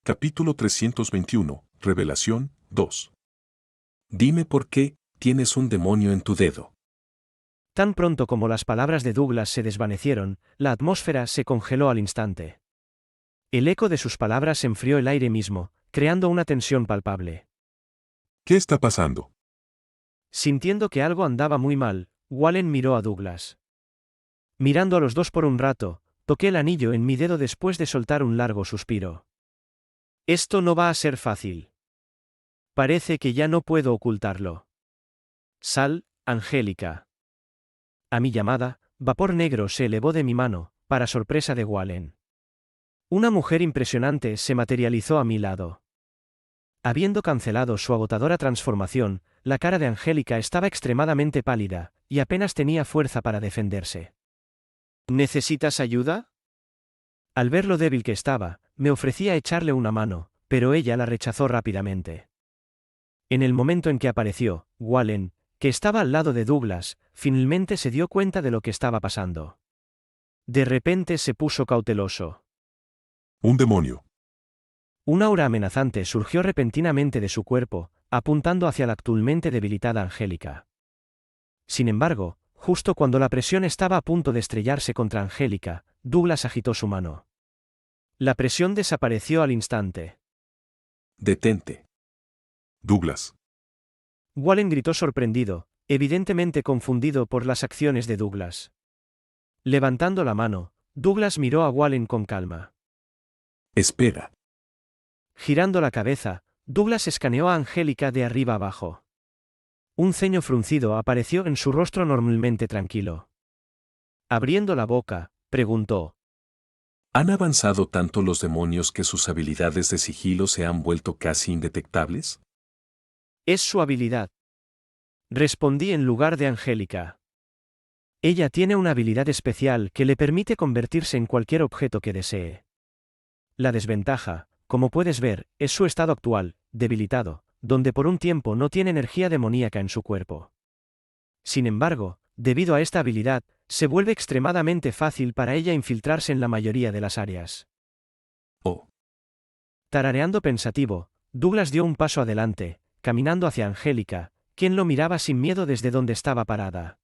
Capítulo 321, Revelación 2. Dime por qué tienes un demonio en tu dedo. Tan pronto como las palabras de Douglas se desvanecieron, la atmósfera se congeló al instante. El eco de sus palabras enfrió el aire mismo, creando una tensión palpable. ¿Qué está pasando? Sintiendo que algo andaba muy mal, Wallen miró a Douglas. Mirando a los dos por un rato, toqué el anillo en mi dedo después de soltar un largo suspiro. Esto no va a ser fácil. Parece que ya no puedo ocultarlo. Sal, Angélica. A mi llamada, vapor negro se elevó de mi mano, para sorpresa de Wallen. Una mujer impresionante se materializó a mi lado. Habiendo cancelado su agotadora transformación, la cara de Angélica estaba extremadamente pálida, y apenas tenía fuerza para defenderse. ¿Necesitas ayuda? Al ver lo débil que estaba, me ofrecía echarle una mano, pero ella la rechazó rápidamente. En el momento en que apareció, Wallen, que estaba al lado de Douglas, finalmente se dio cuenta de lo que estaba pasando. De repente se puso cauteloso. Un demonio. Una aura amenazante surgió repentinamente de su cuerpo, apuntando hacia la actualmente debilitada Angélica. Sin embargo, justo cuando la presión estaba a punto de estrellarse contra Angélica, Douglas agitó su mano. La presión desapareció al instante. Detente. Douglas. Wallen gritó sorprendido, evidentemente confundido por las acciones de Douglas. Levantando la mano, Douglas miró a Wallen con calma. Espera. Girando la cabeza, Douglas escaneó a Angélica de arriba abajo. Un ceño fruncido apareció en su rostro normalmente tranquilo. Abriendo la boca, preguntó. ¿Han avanzado tanto los demonios que sus habilidades de sigilo se han vuelto casi indetectables? Es su habilidad. Respondí en lugar de Angélica. Ella tiene una habilidad especial que le permite convertirse en cualquier objeto que desee. La desventaja, como puedes ver, es su estado actual, debilitado, donde por un tiempo no tiene energía demoníaca en su cuerpo. Sin embargo, debido a esta habilidad, se vuelve extremadamente fácil para ella infiltrarse en la mayoría de las áreas. Oh. Tarareando pensativo, Douglas dio un paso adelante, caminando hacia Angélica, quien lo miraba sin miedo desde donde estaba parada.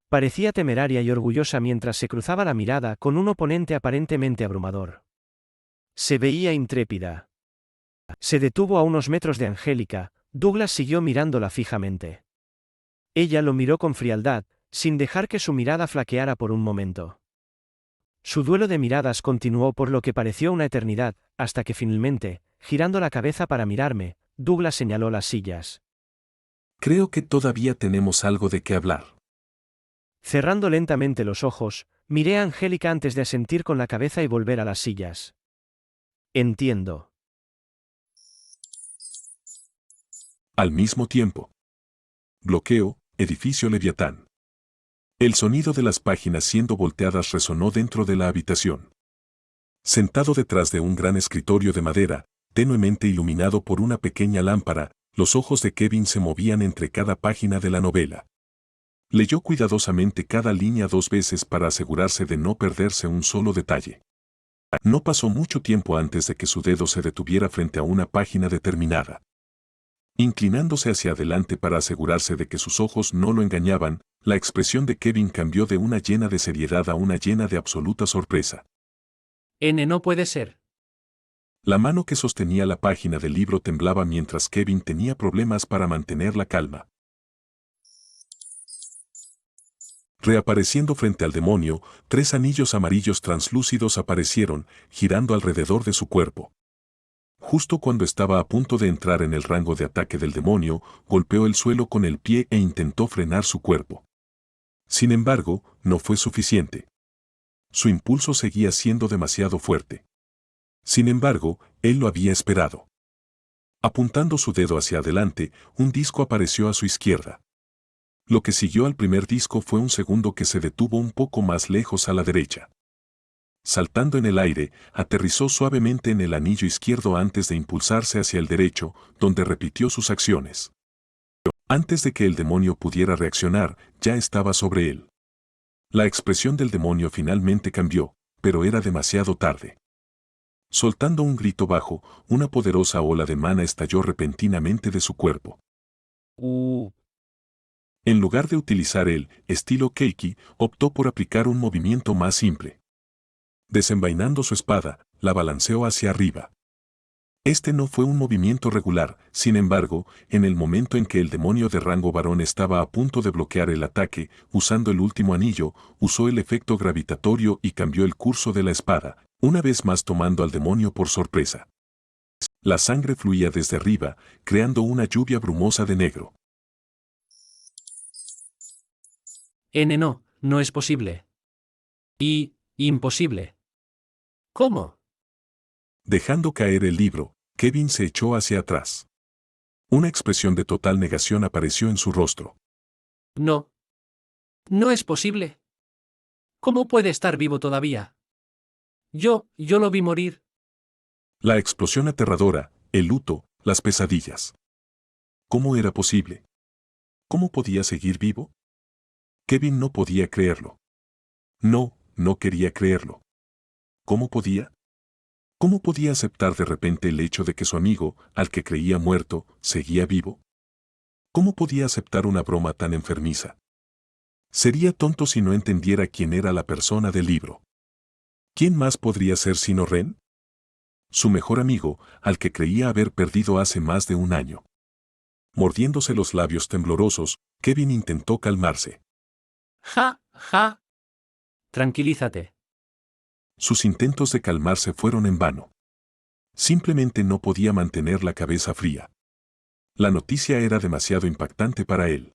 Parecía temeraria y orgullosa mientras se cruzaba la mirada con un oponente aparentemente abrumador. Se veía intrépida. Se detuvo a unos metros de Angélica, Douglas siguió mirándola fijamente. Ella lo miró con frialdad, sin dejar que su mirada flaqueara por un momento. Su duelo de miradas continuó por lo que pareció una eternidad, hasta que finalmente, girando la cabeza para mirarme, Douglas señaló las sillas. Creo que todavía tenemos algo de qué hablar. Cerrando lentamente los ojos, miré a Angélica antes de asentir con la cabeza y volver a las sillas. Entiendo. Al mismo tiempo. Bloqueo, edificio Leviatán. El sonido de las páginas siendo volteadas resonó dentro de la habitación. Sentado detrás de un gran escritorio de madera, tenuemente iluminado por una pequeña lámpara, los ojos de Kevin se movían entre cada página de la novela. Leyó cuidadosamente cada línea 2 veces para asegurarse de no perderse un solo detalle. No pasó mucho tiempo antes de que su dedo se detuviera frente a una página determinada. Inclinándose hacia adelante para asegurarse de que sus ojos no lo engañaban, la expresión de Kevin cambió de una llena de seriedad a una llena de absoluta sorpresa. No puede ser. La mano que sostenía la página del libro temblaba mientras Kevin tenía problemas para mantener la calma. Reapareciendo frente al demonio, 3 anillos amarillos translúcidos aparecieron, girando alrededor de su cuerpo. Justo cuando estaba a punto de entrar en el rango de ataque del demonio, golpeó el suelo con el pie e intentó frenar su cuerpo. Sin embargo, no fue suficiente. Su impulso seguía siendo demasiado fuerte. Sin embargo, él lo había esperado. Apuntando su dedo hacia adelante, un disco apareció a su izquierda. Lo que siguió al primer disco fue un segundo que se detuvo un poco más lejos a la derecha. Saltando en el aire, aterrizó suavemente en el anillo izquierdo antes de impulsarse hacia el derecho, donde repitió sus acciones. Antes de que el demonio pudiera reaccionar, ya estaba sobre él. La expresión del demonio finalmente cambió, pero era demasiado tarde. Soltando un grito bajo, una poderosa ola de mana estalló repentinamente de su cuerpo. En lugar de utilizar el estilo Keiki, optó por aplicar un movimiento más simple. Desenvainando su espada, la balanceó hacia arriba. Este no fue un movimiento regular, sin embargo, en el momento en que el demonio de rango varón estaba a punto de bloquear el ataque, usando el último anillo, usó el efecto gravitatorio y cambió el curso de la espada, una vez más tomando al demonio por sorpresa. La sangre fluía desde arriba, creando una lluvia brumosa de negro. No, no es posible. Imposible. ¿Cómo? Dejando caer el libro, Kevin se echó hacia atrás. Una expresión de total negación apareció en su rostro. No. No es posible. ¿Cómo puede estar vivo todavía? Yo lo vi morir. La explosión aterradora, el luto, las pesadillas. ¿Cómo era posible? ¿Cómo podía seguir vivo? Kevin no podía creerlo. No quería creerlo. ¿Cómo podía? ¿Cómo podía aceptar de repente el hecho de que su amigo, al que creía muerto, seguía vivo? ¿Cómo podía aceptar una broma tan enfermiza? Sería tonto si no entendiera quién era la persona del libro. ¿Quién más podría ser sino Ren? Su mejor amigo, al que creía haber perdido hace más de un año. Mordiéndose los labios temblorosos, Kevin intentó calmarse. Ja. Tranquilízate. Sus intentos de calmarse fueron en vano. Simplemente no podía mantener la cabeza fría. La noticia era demasiado impactante para él.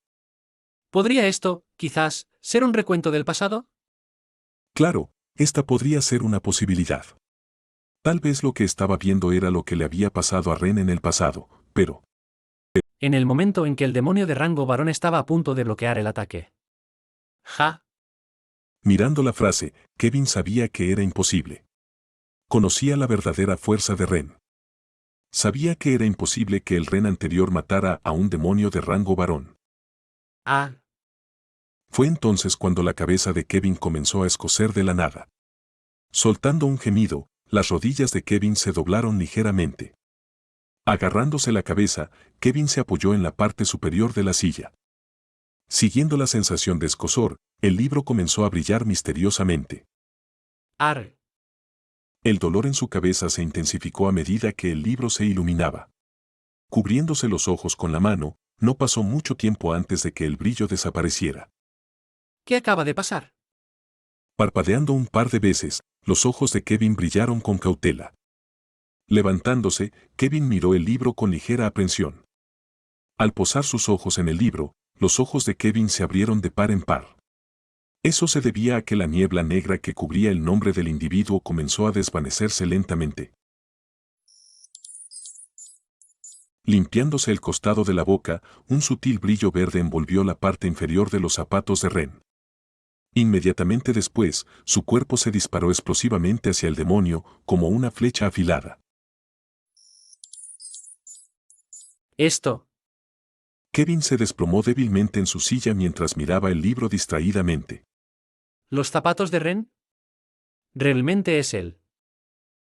¿Podría esto, quizás, ser un recuento del pasado? Claro, esta podría ser una posibilidad. Tal vez lo que estaba viendo era lo que le había pasado a Ren en el pasado, pero En el momento en que el demonio de rango varón estaba a punto de bloquear el ataque. Ja. mirando la frase, Kevin sabía que era imposible. Conocía la verdadera fuerza de Ren. Sabía que era imposible que el Ren anterior matara a un demonio de rango varón. Ah. Fue entonces cuando la cabeza de Kevin comenzó a escocer de la nada. Soltando un gemido, las rodillas de Kevin se doblaron ligeramente. Agarrándose la cabeza, Kevin se apoyó en la parte superior de la silla. Siguiendo la sensación de escozor, el libro comenzó a brillar misteriosamente. Ar. El dolor en su cabeza se intensificó a medida que el libro se iluminaba. Cubriéndose los ojos con la mano, no pasó mucho tiempo antes de que el brillo desapareciera. ¿Qué acaba de pasar? Parpadeando un par de veces, los ojos de Kevin brillaron con cautela. Levantándose, Kevin miró el libro con ligera aprensión. Al posar sus ojos en el libro, los ojos de Kevin se abrieron de par en par. Eso se debía a que la niebla negra que cubría el nombre del individuo comenzó a desvanecerse lentamente. Limpiándose el costado de la boca, un sutil brillo verde envolvió la parte inferior de los zapatos de Ren. Inmediatamente después, su cuerpo se disparó explosivamente hacia el demonio, como una flecha afilada. Esto. Kevin se desplomó débilmente en su silla mientras miraba el libro distraídamente. ¿Los zapatos de Ren? Realmente es él.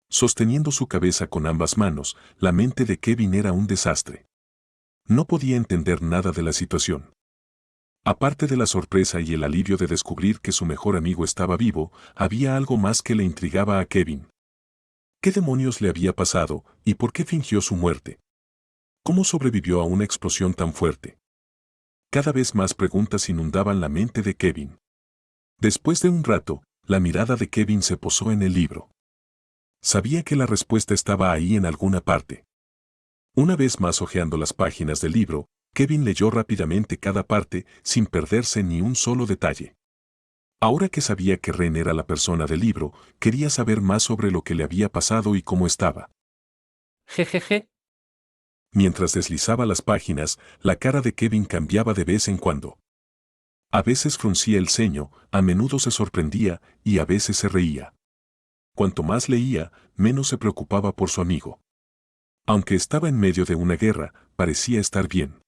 Sosteniendo su cabeza con ambas manos, la mente de Kevin era un desastre. No podía entender nada de la situación. Aparte de la sorpresa y el alivio de descubrir que su mejor amigo estaba vivo, había algo más que le intrigaba a Kevin. ¿Qué demonios le había pasado y por qué fingió su muerte? ¿Cómo sobrevivió a una explosión tan fuerte? Cada vez más preguntas inundaban la mente de Kevin. Después de un rato, la mirada de Kevin se posó en el libro. Sabía que la respuesta estaba ahí en alguna parte. Una vez más hojeando las páginas del libro, Kevin leyó rápidamente cada parte sin perderse ni un solo detalle. Ahora que sabía que Ren era la persona del libro, quería saber más sobre lo que le había pasado y cómo estaba. Jejeje. Mientras deslizaba las páginas, la cara de Kevin cambiaba de vez en cuando. A veces fruncía el ceño, a menudo se sorprendía y a veces se reía. Cuanto más leía, menos se preocupaba por su amigo. Aunque estaba en medio de una guerra, parecía estar bien.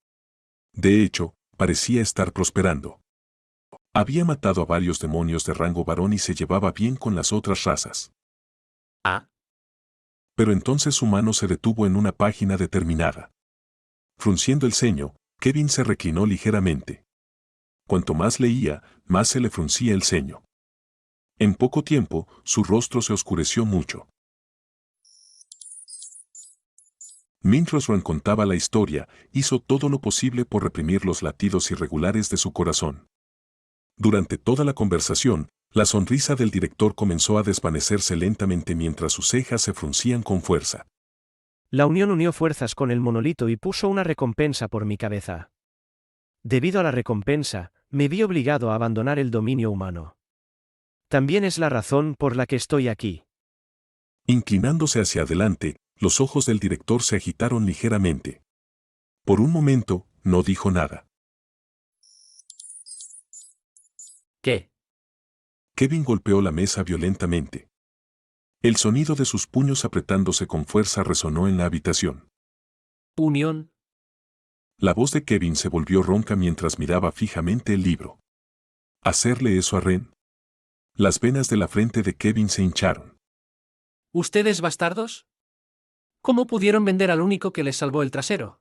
De hecho, parecía estar prosperando. Había matado a varios demonios de rango varón y se llevaba bien con las otras razas. Ah. Pero entonces su mano se detuvo en una página determinada. Frunciendo el ceño, Kevin se reclinó ligeramente. Cuanto más leía, más se le fruncía el ceño. En poco tiempo, su rostro se oscureció mucho. Mientras Ron contaba la historia, hizo todo lo posible por reprimir los latidos irregulares de su corazón. Durante toda la conversación, la sonrisa del director comenzó a desvanecerse lentamente mientras sus cejas se fruncían con fuerza. La unión unió fuerzas con el monolito y puso una recompensa por mi cabeza. Debido a la recompensa, me vi obligado a abandonar el dominio humano. También es la razón por la que estoy aquí. Inclinándose hacia adelante, los ojos del director se agitaron ligeramente. Por un momento, no dijo nada. ¿Qué? Kevin golpeó la mesa violentamente. El sonido de sus puños apretándose con fuerza resonó en la habitación. ¿Unión? La voz de Kevin se volvió ronca mientras miraba fijamente el libro. ¿Hacerle eso a Ren? Las venas de la frente de Kevin se hincharon. ¿Ustedes bastardos? ¿Cómo pudieron vender al único que les salvó el trasero?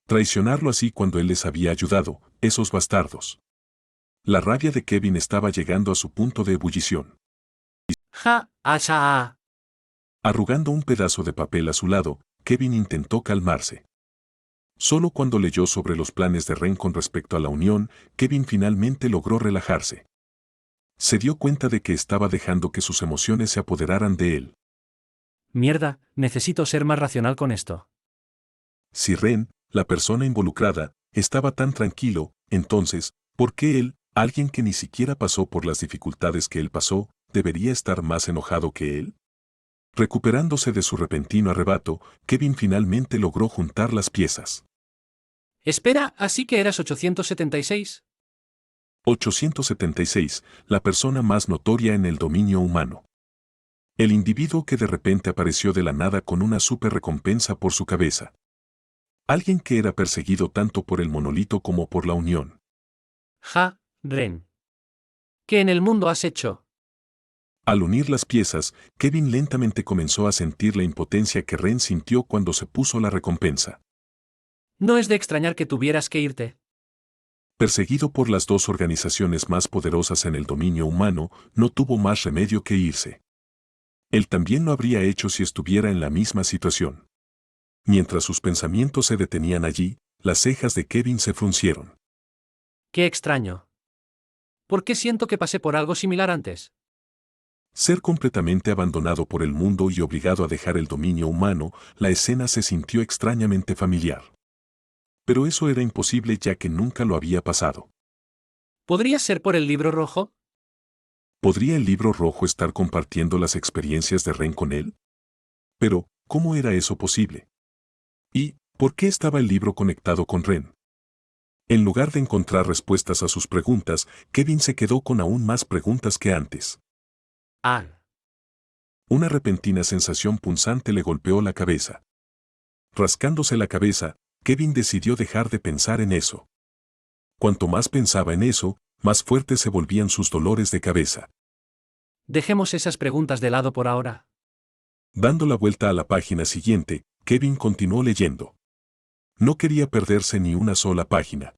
Traicionarlo así cuando él les había ayudado, esos bastardos. La rabia de Kevin estaba llegando a su punto de ebullición. Ja, asha. Arrugando un pedazo de papel a su lado, Kevin intentó calmarse. Solo cuando leyó sobre los planes de Ren con respecto a la unión, Kevin finalmente logró relajarse. Se dio cuenta de que estaba dejando que sus emociones se apoderaran de él. Mierda, necesito ser más racional con esto. Si Ren, la persona involucrada, estaba tan tranquilo, entonces, ¿por qué él, alguien que ni siquiera pasó por las dificultades que él pasó, debería estar más enojado que él? Recuperándose de su repentino arrebato, Kevin finalmente logró juntar las piezas. Espera, ¿así que eras 876? 876, la persona más notoria en el dominio humano. El individuo que de repente apareció de la nada con una super recompensa por su cabeza. Alguien que era perseguido tanto por el monolito como por la unión. Ja, Ren. ¿Qué en el mundo has hecho? Al unir las piezas, Kevin lentamente comenzó a sentir la impotencia que Ren sintió cuando se puso la recompensa. No es de extrañar que tuvieras que irte. Perseguido por las dos organizaciones más poderosas en el dominio humano, no tuvo más remedio que irse. Él también lo habría hecho si estuviera en la misma situación. Mientras sus pensamientos se detenían allí, las cejas de Kevin se fruncieron. Qué extraño. ¿Por qué siento que pasé por algo similar antes? Ser completamente abandonado por el mundo y obligado a dejar el dominio humano, la escena se sintió extrañamente familiar. Pero eso era imposible ya que nunca lo había pasado. ¿Podría ser por el libro rojo? ¿Podría el libro rojo estar compartiendo las experiencias de Ren con él? Pero, ¿cómo era eso posible? ¿Y por qué estaba el libro conectado con Ren? En lugar de encontrar respuestas a sus preguntas, Kevin se quedó con aún más preguntas que antes. Ah. Una repentina sensación punzante le golpeó la cabeza. Rascándose la cabeza, Kevin decidió dejar de pensar en eso. Cuanto más pensaba en eso, más fuertes se volvían sus dolores de cabeza. Dejemos esas preguntas de lado por ahora. Dando la vuelta a la página siguiente, Kevin continuó leyendo. No quería perderse ni una sola página.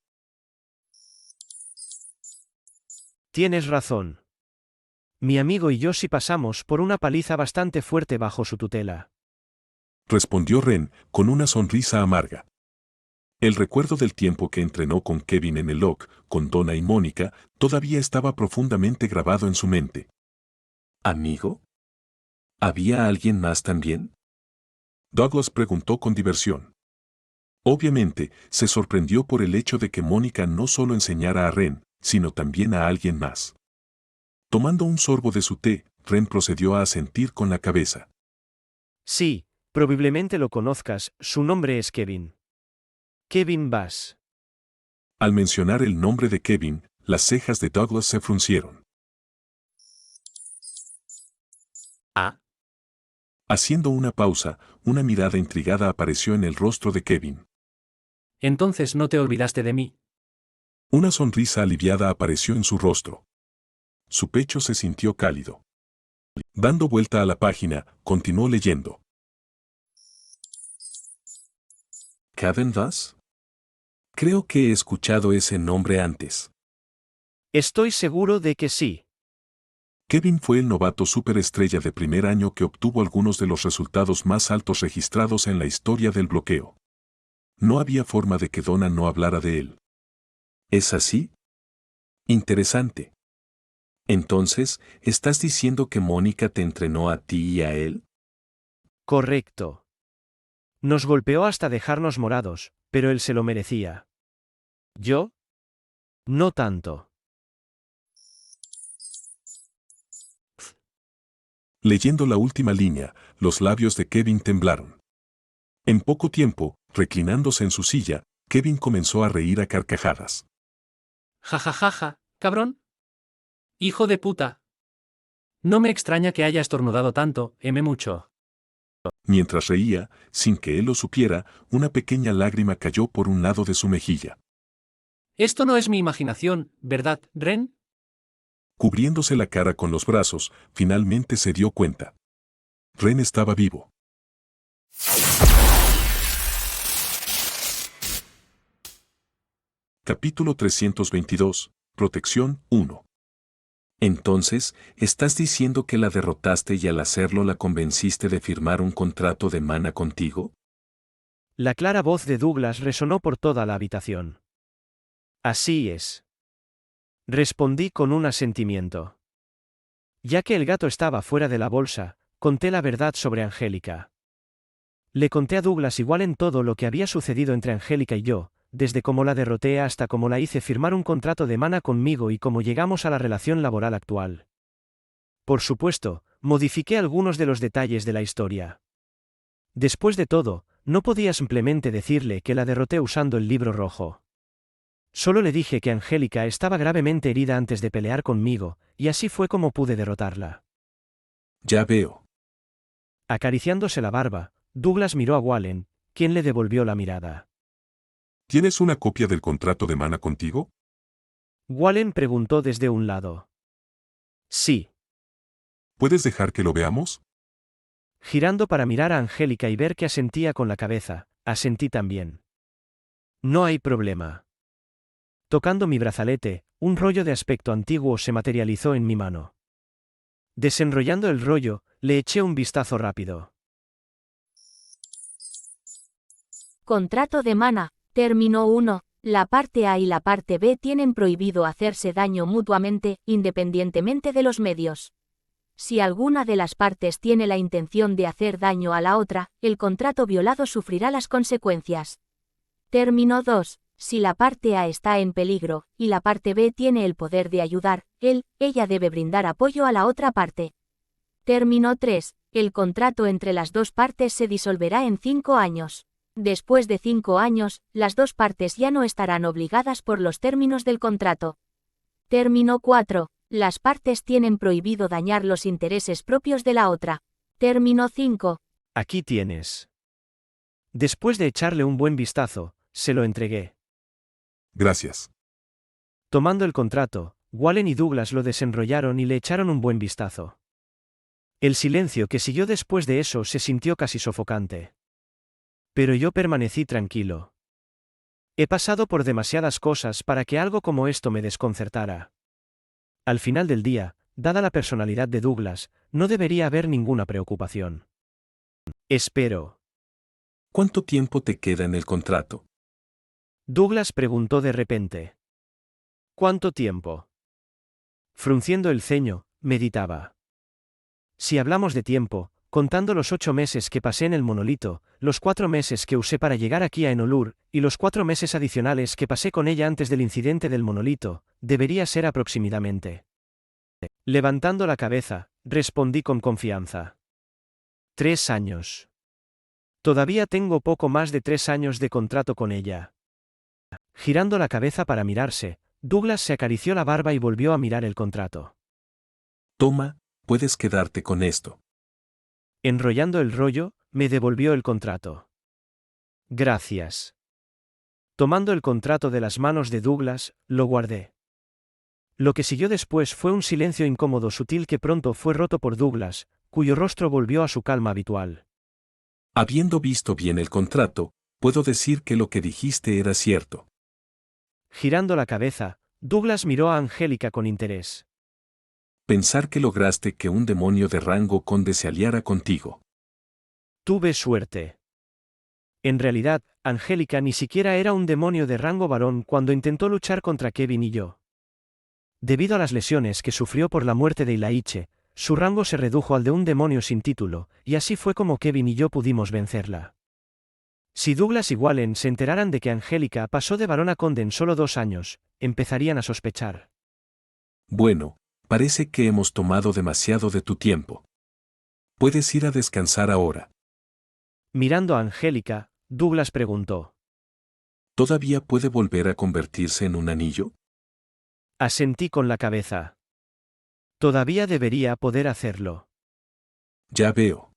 Tienes razón. Mi amigo y yo sí pasamos por una paliza bastante fuerte bajo su tutela. Respondió Ren, con una sonrisa amarga. El recuerdo del tiempo que entrenó con Kevin en el Lock, con Donna y Mónica, todavía estaba profundamente grabado en su mente. ¿Amigo? ¿Había alguien más también? Douglas preguntó con diversión. Obviamente, se sorprendió por el hecho de que Mónica no solo enseñara a Ren, sino también a alguien más. Tomando un sorbo de su té, Ren procedió a asentir con la cabeza. Sí, probablemente lo conozcas, su nombre es Kevin. Kevin Bass. Al mencionar el nombre de Kevin, las cejas de Douglas se fruncieron. Ah. Haciendo una pausa, una mirada intrigada apareció en el rostro de Kevin. Entonces no te olvidaste de mí. Una sonrisa aliviada apareció en su rostro. Su pecho se sintió cálido. Dando vuelta a la página, continuó leyendo. ¿Cavendish? Creo que he escuchado ese nombre antes. Estoy seguro de que sí. Kevin fue el novato superestrella de primer año que obtuvo algunos de los resultados más altos registrados en la historia del bloqueo. No había forma de que Donna no hablara de él. ¿Es así? Interesante. Entonces, ¿estás diciendo que Mónica te entrenó a ti y a él? Correcto. Nos golpeó hasta dejarnos morados, pero él se lo merecía. ¿Yo? No tanto. Leyendo la última línea, los labios de Kevin temblaron. En poco tiempo, reclinándose en su silla, Kevin comenzó a reír a carcajadas. Ja ja ja ja, cabrón. Hijo de puta. No me extraña que haya estornudado tanto, mucho. Mientras reía, sin que él lo supiera, una pequeña lágrima cayó por un lado de su mejilla. Esto no es mi imaginación, ¿verdad, Ren? Cubriéndose la cara con los brazos, finalmente se dio cuenta. Ren estaba vivo. Capítulo 322. Protección 1. Entonces, ¿estás diciendo que la derrotaste y al hacerlo la convenciste de firmar un contrato de mana contigo? La clara voz de Douglas resonó por toda la habitación. Así es. Respondí con un asentimiento. Ya que el gato estaba fuera de la bolsa, conté la verdad sobre Angélica. Le conté a Douglas igual en todo lo que había sucedido entre Angélica y yo, desde cómo la derroté hasta cómo la hice firmar un contrato de mana conmigo y cómo llegamos a la relación laboral actual. Por supuesto, modifiqué algunos de los detalles de la historia. Después de todo, no podía simplemente decirle que la derroté usando el libro rojo. Solo le dije que Angélica estaba gravemente herida antes de pelear conmigo, y así fue como pude derrotarla. Ya veo. Acariciándose la barba, Douglas miró a Wallen, quien le devolvió la mirada. ¿Tienes una copia del contrato de mana contigo? Wallen preguntó desde un lado. Sí. ¿Puedes dejar que lo veamos? Girando para mirar a Angélica y ver que asentía con la cabeza, asentí también. No hay problema. Tocando mi brazalete, un rollo de aspecto antiguo se materializó en mi mano. Desenrollando el rollo, le eché un vistazo rápido. Contrato de mana, término 1. La parte A y la parte B tienen prohibido hacerse daño mutuamente, independientemente de los medios. Si alguna de las partes tiene la intención de hacer daño a la otra, el contrato violado sufrirá las consecuencias. Término 2. Si la parte A está en peligro, y la parte B tiene el poder de ayudar, ella debe brindar apoyo a la otra parte. Término 3. El contrato entre las dos partes se disolverá en 5 años. Después de 5 años, las dos partes ya no estarán obligadas por los términos del contrato. Término 4. Las partes tienen prohibido dañar los intereses propios de la otra. Término 5. Aquí tienes. Después de echarle un buen vistazo, se lo entregué. Gracias. Tomando el contrato, Wallen y Douglas lo desenrollaron y le echaron un buen vistazo. El silencio que siguió después de eso se sintió casi sofocante. Pero yo permanecí tranquilo. He pasado por demasiadas cosas para que algo como esto me desconcertara. Al final del día, dada la personalidad de Douglas, no debería haber ninguna preocupación. Espero. ¿Cuánto tiempo te queda en el contrato? Douglas preguntó de repente. ¿Cuánto tiempo? Frunciendo el ceño, meditaba. Si hablamos de tiempo, contando los 8 meses que pasé en el monolito, los 4 meses que usé para llegar aquí a Enolur, y los 4 meses adicionales que pasé con ella antes del incidente del monolito, debería ser aproximadamente. Levantando la cabeza, respondí con confianza. 3 años. Todavía tengo poco más de 3 años de contrato con ella. Girando la cabeza para mirarse, Douglas se acarició la barba y volvió a mirar el contrato. Toma, puedes quedarte con esto. Enrollando el rollo, me devolvió el contrato. Gracias. Tomando el contrato de las manos de Douglas, lo guardé. Lo que siguió después fue un silencio incómodo sutil que pronto fue roto por Douglas, cuyo rostro volvió a su calma habitual. Habiendo visto bien el contrato, Puedo decir que lo que dijiste era cierto. Girando la cabeza, Douglas miró a Angélica con interés. Pensar que lograste que un demonio de rango conde se aliara contigo. Tuve suerte. En realidad, Angélica ni siquiera era un demonio de rango varón cuando intentó luchar contra Kevin y yo. Debido a las lesiones que sufrió por la muerte de Ilaiche, su rango se redujo al de un demonio sin título, y así fue como Kevin y yo pudimos vencerla. Si Douglas y Wallen se enteraran de que Angélica pasó de varón a conde en solo 2 años, empezarían a sospechar. Bueno, parece que hemos tomado demasiado de tu tiempo. Puedes ir a descansar ahora. Mirando a Angélica, Douglas preguntó. ¿Todavía puede volver a convertirse en un anillo? Asentí con la cabeza. Todavía debería poder hacerlo. Ya veo.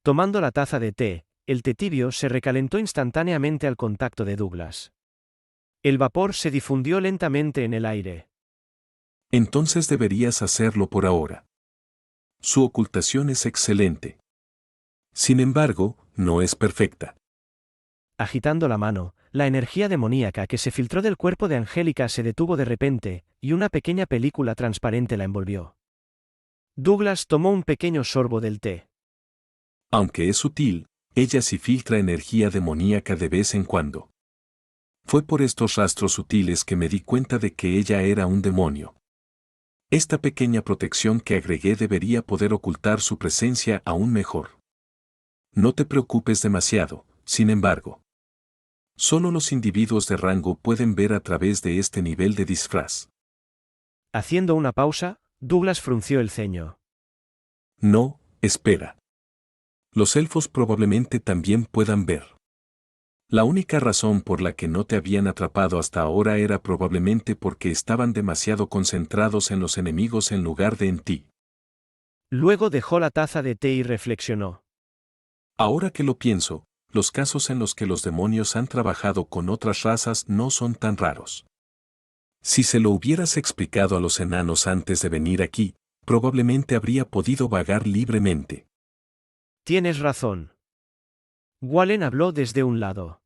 Tomando la taza de té, el té tibio se recalentó instantáneamente al contacto de Douglas. El vapor se difundió lentamente en el aire. Entonces deberías hacerlo por ahora. Su ocultación es excelente. Sin embargo, no es perfecta. Agitando la mano, la energía demoníaca que se filtró del cuerpo de Angélica se detuvo de repente, y una pequeña película transparente la envolvió. Douglas tomó un pequeño sorbo del té. Aunque es sutil, ella sí filtra energía demoníaca de vez en cuando. Fue por estos rastros sutiles que me di cuenta de que ella era un demonio. Esta pequeña protección que agregué debería poder ocultar su presencia aún mejor. No te preocupes demasiado, sin embargo. Solo los individuos de rango pueden ver a través de este nivel de disfraz. Haciendo una pausa, Douglas frunció el ceño. No, espera. Los elfos probablemente también puedan ver. La única razón por la que no te habían atrapado hasta ahora era probablemente porque estaban demasiado concentrados en los enemigos en lugar de en ti. Luego dejó la taza de té y reflexionó. Ahora que lo pienso, los casos en los que los demonios han trabajado con otras razas no son tan raros. Si se lo hubieras explicado a los enanos antes de venir aquí, probablemente habría podido vagar libremente. Tienes razón. Wallen habló desde un lado.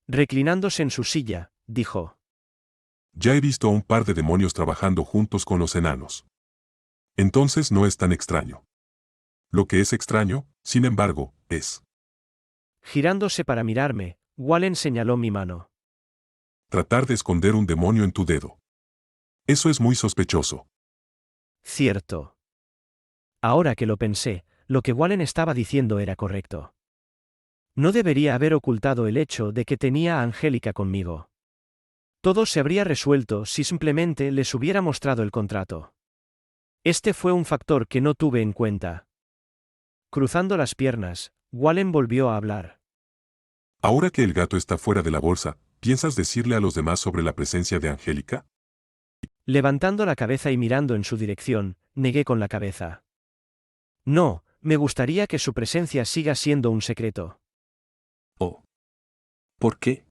Reclinándose en su silla, dijo. Ya he visto a un par de demonios trabajando juntos con los enanos. Entonces no es tan extraño. Lo que es extraño, sin embargo, es Girándose para mirarme, Wallen señaló mi mano. tratar de esconder un demonio en tu dedo. Eso es muy sospechoso. Cierto. Ahora que lo pensé, lo que Wallen estaba diciendo era correcto. No debería haber ocultado el hecho de que tenía a Angélica conmigo. Todo se habría resuelto si simplemente les hubiera mostrado el contrato. Este fue un factor que no tuve en cuenta. Cruzando las piernas, Wallen volvió a hablar. Ahora que el gato está fuera de la bolsa, ¿piensas decirle a los demás sobre la presencia de Angélica? Levantando la cabeza y mirando en su dirección, negué con la cabeza. No, me gustaría que su presencia siga siendo un secreto. Oh. ¿Por qué?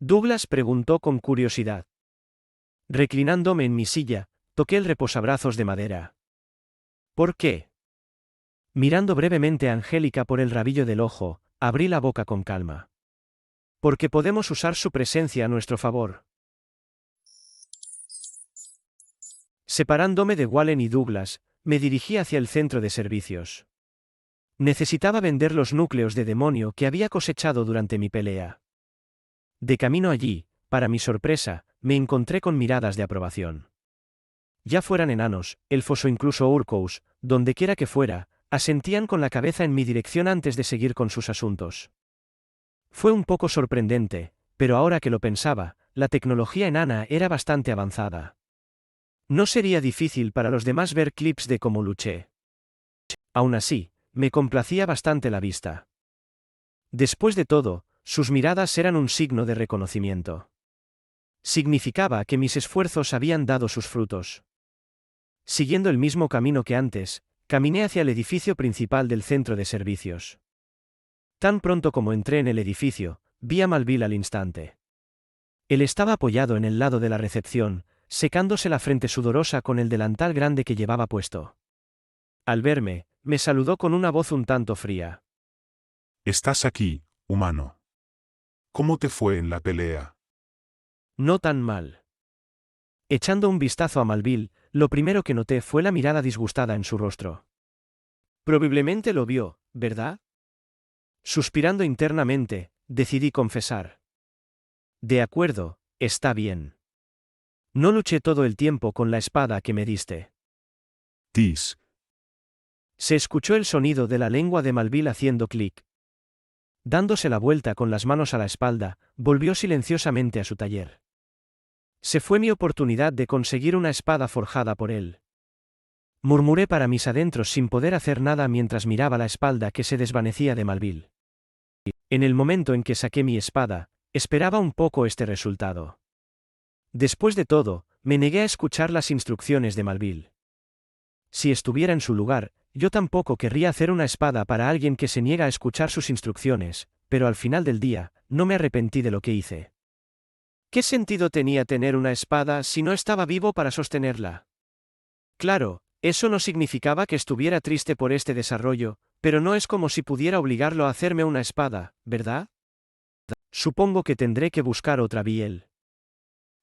Douglas preguntó con curiosidad. Reclinándome en mi silla, toqué el reposabrazos de madera. ¿Por qué? Mirando brevemente a Angélica por el rabillo del ojo, abrí la boca con calma. Porque podemos usar su presencia a nuestro favor. Separándome de Wallen y Douglas, me dirigí hacia el centro de servicios. Necesitaba vender los núcleos de demonio que había cosechado durante mi pelea. De camino allí, para mi sorpresa, me encontré con miradas de aprobación. Ya fueran enanos, elfos o incluso Urkous, dondequiera que fuera, asentían con la cabeza en mi dirección antes de seguir con sus asuntos. Fue un poco sorprendente, pero ahora que lo pensaba, la tecnología enana era bastante avanzada. No sería difícil para los demás ver clips de cómo luché. Aún así, me complacía bastante la vista. Después de todo, sus miradas eran un signo de reconocimiento. Significaba que mis esfuerzos habían dado sus frutos. Siguiendo el mismo camino que antes, caminé hacia el edificio principal del centro de servicios. Tan pronto como entré en el edificio, vi a Malville al instante. Él estaba apoyado en el lado de la recepción, secándose la frente sudorosa con el delantal grande que llevaba puesto. Al verme, me saludó con una voz un tanto fría. ¿Estás aquí, humano. ¿Cómo te fue en la pelea? No tan mal. Echando un vistazo a Malville, lo primero que noté fue la mirada disgustada en su rostro. Probablemente lo vio, ¿verdad? Suspirando internamente, decidí confesar. De acuerdo, está bien. No luché todo el tiempo con la espada que me diste. Tis. Se escuchó el sonido de la lengua de Malville haciendo clic. Dándose la vuelta con las manos a la espalda, volvió silenciosamente a su taller. Se fue mi oportunidad de conseguir una espada forjada por él. Murmuré para mis adentros sin poder hacer nada mientras miraba la espalda que se desvanecía de Malville. En el momento en que saqué mi espada, esperaba un poco este resultado. Después de todo, me negué a escuchar las instrucciones de Malville. Si estuviera en su lugar, yo tampoco querría hacer una espada para alguien que se niega a escuchar sus instrucciones, pero al final del día, no me arrepentí de lo que hice. ¿Qué sentido tenía tener una espada si no estaba vivo para sostenerla? Claro, eso no significaba que estuviera triste por este desarrollo, pero no es como si pudiera obligarlo a hacerme una espada, ¿verdad? Supongo que tendré que buscar otra biel.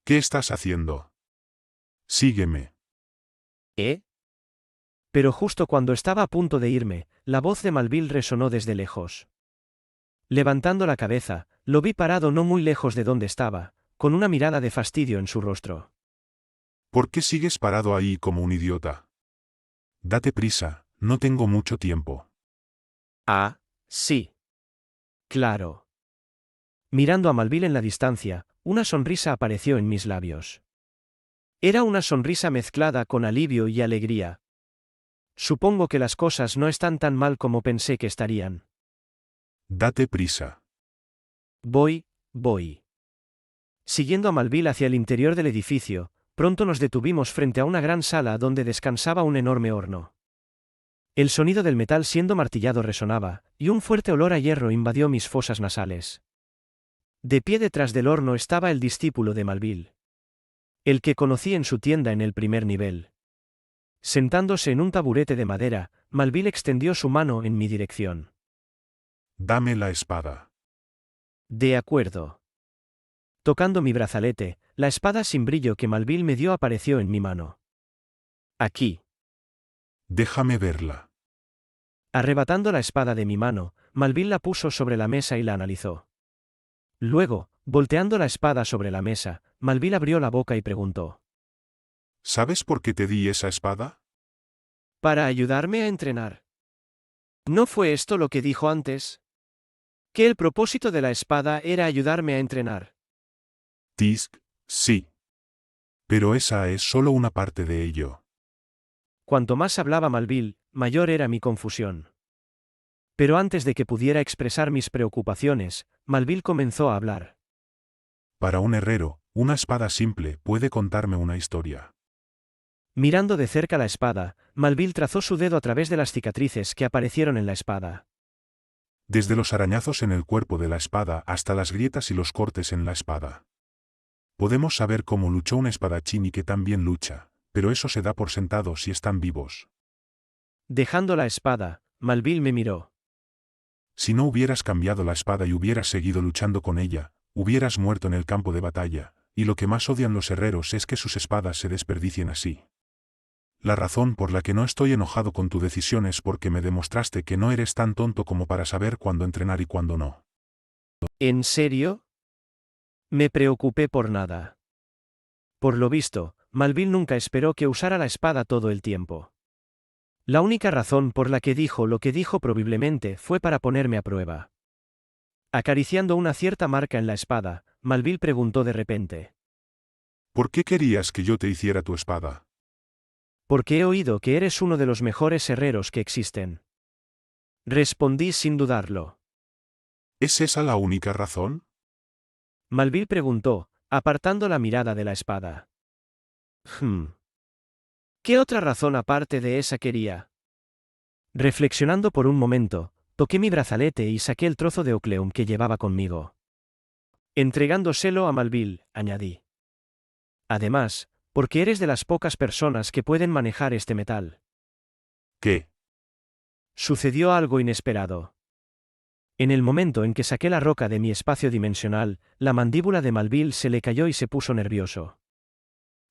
¿Qué estás haciendo? Sígueme. ¿Eh? Pero justo cuando estaba a punto de irme, la voz de Malville resonó desde lejos. Levantando la cabeza, lo vi parado no muy lejos de donde estaba, con una mirada de fastidio en su rostro. ¿Por qué sigues parado ahí como un idiota? Date prisa, no tengo mucho tiempo. Ah, sí. Claro. Mirando a Malville en la distancia, una sonrisa apareció en mis labios. Era una sonrisa mezclada con alivio y alegría. Supongo que las cosas no están tan mal como pensé que estarían. Date prisa. Voy. Siguiendo a Malville hacia el interior del edificio, pronto nos detuvimos frente a una gran sala donde descansaba un enorme horno. El sonido del metal siendo martillado resonaba, y un fuerte olor a hierro invadió mis fosas nasales. De pie detrás del horno estaba el discípulo de Malville. El que conocí en su tienda en el primer nivel. Sentándose en un taburete de madera, Malville extendió su mano en mi dirección. Dame la espada. De acuerdo. Tocando mi brazalete, la espada sin brillo que Malville me dio apareció en mi mano. Aquí. Déjame verla. Arrebatando la espada de mi mano, Malville la puso sobre la mesa y la analizó. Luego, volteando la espada sobre la mesa, Malville abrió la boca y preguntó. ¿Sabes por qué te di esa espada? Para ayudarme a entrenar. ¿No fue esto lo que dijo antes? Que el propósito de la espada era ayudarme a entrenar. Tisk, sí. Pero esa es solo una parte de ello. Cuanto más hablaba Malville, mayor era mi confusión. Pero antes de que pudiera expresar mis preocupaciones, Malville comenzó a hablar. Para un herrero, una espada simple puede contarme una historia. Mirando de cerca la espada, Malville trazó su dedo a través de las cicatrices que aparecieron en la espada. Desde los arañazos en el cuerpo de la espada hasta las grietas y los cortes en la espada. Podemos saber cómo luchó un espadachín y que también lucha, pero eso se da por sentado si están vivos. Dejando la espada, Malville me miró. Si no hubieras cambiado la espada y hubieras seguido luchando con ella, hubieras muerto en el campo de batalla, y lo que más odian los herreros es que sus espadas se desperdicien así. La razón por la que no estoy enojado con tu decisión es porque me demostraste que no eres tan tonto como para saber cuándo entrenar y cuándo no. ¿En serio? Me preocupé por nada. Por lo visto, Malville nunca esperó que usara la espada todo el tiempo. La única razón por la que dijo lo que dijo probablemente fue para ponerme a prueba. Acariciando una cierta marca en la espada, Malville preguntó de repente. ¿Por qué querías que yo te hiciera tu espada? Porque he oído que eres uno de los mejores herreros que existen. Respondí sin dudarlo. ¿Es esa la única razón? Malville preguntó, apartando la mirada de la espada. ¿Qué otra razón aparte de esa quería? Reflexionando por un momento, toqué mi brazalete y saqué el trozo de Ocleum que llevaba conmigo. Entregándoselo a Malville, añadí. Además, porque eres de las pocas personas que pueden manejar este metal. ¿Qué? Sucedió algo inesperado. En el momento en que saqué la roca de mi espacio dimensional, la mandíbula de Malville se le cayó y se puso nervioso.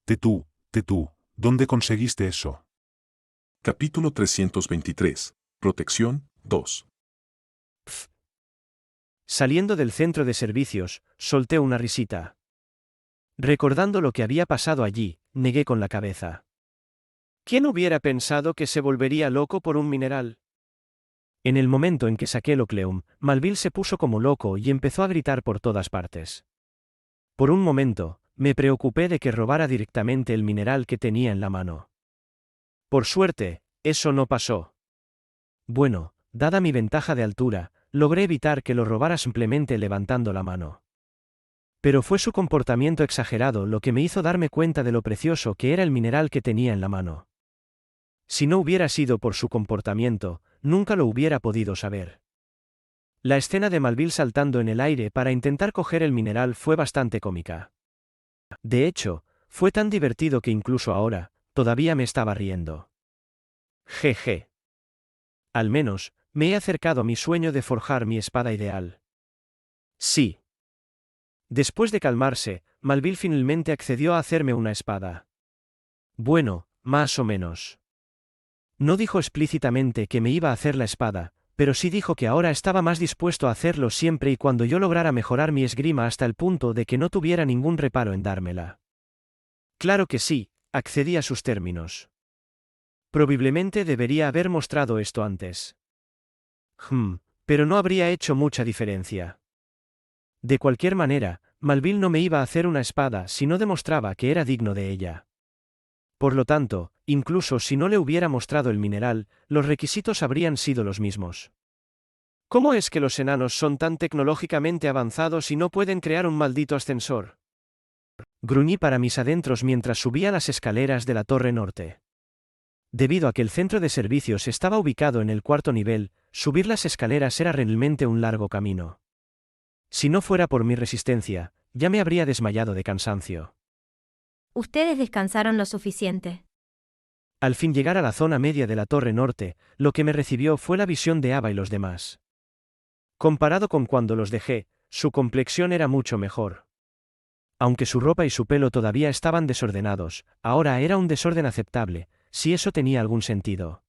Tetú, ¿dónde conseguiste eso? Capítulo 323. Protección, 2. Saliendo del centro de servicios, solté una risita. Recordando lo que había pasado allí, negué con la cabeza. ¿Quién hubiera pensado que se volvería loco por un mineral? En el momento en que saqué el Ocleum, Malville se puso como loco y empezó a gritar por todas partes. Por un momento, me preocupé de que robara directamente el mineral que tenía en la mano. Por suerte, eso no pasó. Bueno, dada mi ventaja de altura, logré evitar que lo robara simplemente levantando la mano. Pero fue su comportamiento exagerado lo que me hizo darme cuenta de lo precioso que era el mineral que tenía en la mano. Si no hubiera sido por su comportamiento, nunca lo hubiera podido saber. La escena de Malville saltando en el aire para intentar coger el mineral fue bastante cómica. De hecho, fue tan divertido que incluso ahora, todavía me estaba riendo. Jeje. Al menos, me he acercado a mi sueño de forjar mi espada ideal. Sí. Después de calmarse, Malville finalmente accedió a hacerme una espada. Bueno, más o menos. No dijo explícitamente que me iba a hacer la espada, pero sí dijo que ahora estaba más dispuesto a hacerlo siempre y cuando yo lograra mejorar mi esgrima hasta el punto de que no tuviera ningún reparo en dármela. Claro que sí, accedí a sus términos. Probablemente debería haber mostrado esto antes. Pero no habría hecho mucha diferencia. De cualquier manera, Malville no me iba a hacer una espada si no demostraba que era digno de ella. Por lo tanto, incluso si no le hubiera mostrado el mineral, los requisitos habrían sido los mismos. ¿Cómo es que los enanos son tan tecnológicamente avanzados y no pueden crear un maldito ascensor? Gruñí para mis adentros mientras subía las escaleras de la torre norte. Debido a que el centro de servicios estaba ubicado en el cuarto nivel, subir las escaleras era realmente un largo camino. Si no fuera por mi resistencia, ya me habría desmayado de cansancio. Ustedes descansaron lo suficiente. Al fin llegar a la zona media de la torre norte, lo que me recibió fue la visión de Ava y los demás. Comparado con cuando los dejé, su complexión era mucho mejor. Aunque su ropa y su pelo todavía estaban desordenados, ahora era un desorden aceptable, si eso tenía algún sentido.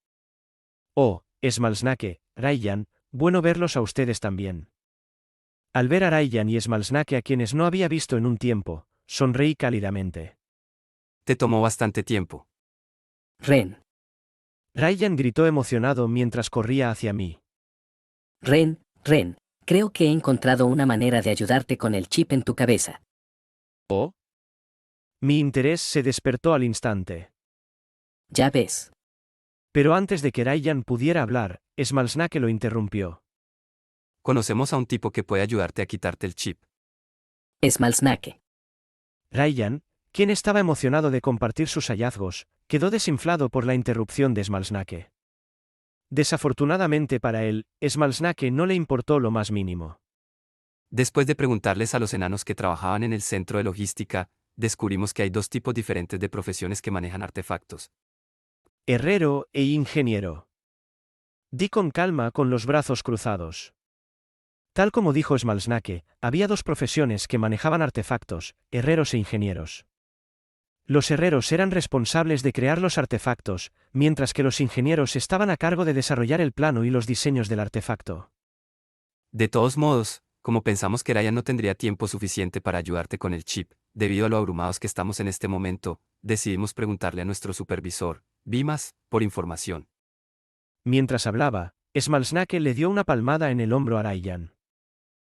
Oh, Smalsnake, Rayyan, bueno verlos a ustedes también. Al ver a Rayyan y Smalsnake a quienes no había visto en un tiempo, sonreí cálidamente. Te tomó bastante tiempo. Ren, Rayyan gritó emocionado mientras corría hacia mí. Ren, creo que he encontrado una manera de ayudarte con el chip en tu cabeza. ¿Oh? Mi interés se despertó al instante. Ya ves. Pero antes de que Rayyan pudiera hablar, Smalsnake lo interrumpió. Conocemos a un tipo que puede ayudarte a quitarte el chip. Smalsnake. Rayyan, quien estaba emocionado de compartir sus hallazgos, quedó desinflado por la interrupción de Smalsnake. Desafortunadamente para él, Smalsnake no le importó lo más mínimo. Después de preguntarles a los enanos que trabajaban en el centro de logística, descubrimos que hay dos tipos diferentes de profesiones que manejan artefactos. Herrero e ingeniero. Di con calma con los brazos cruzados. Tal como dijo Smalsnake, había dos profesiones que manejaban artefactos, herreros e ingenieros. Los herreros eran responsables de crear los artefactos, mientras que los ingenieros estaban a cargo de desarrollar el plano y los diseños del artefacto. De todos modos, como pensamos que Ryan no tendría tiempo suficiente para ayudarte con el chip, debido a lo abrumados que estamos en este momento, decidimos preguntarle a nuestro supervisor, Bimas, por información. Mientras hablaba, Smalsnake le dio una palmada en el hombro a Rayyan.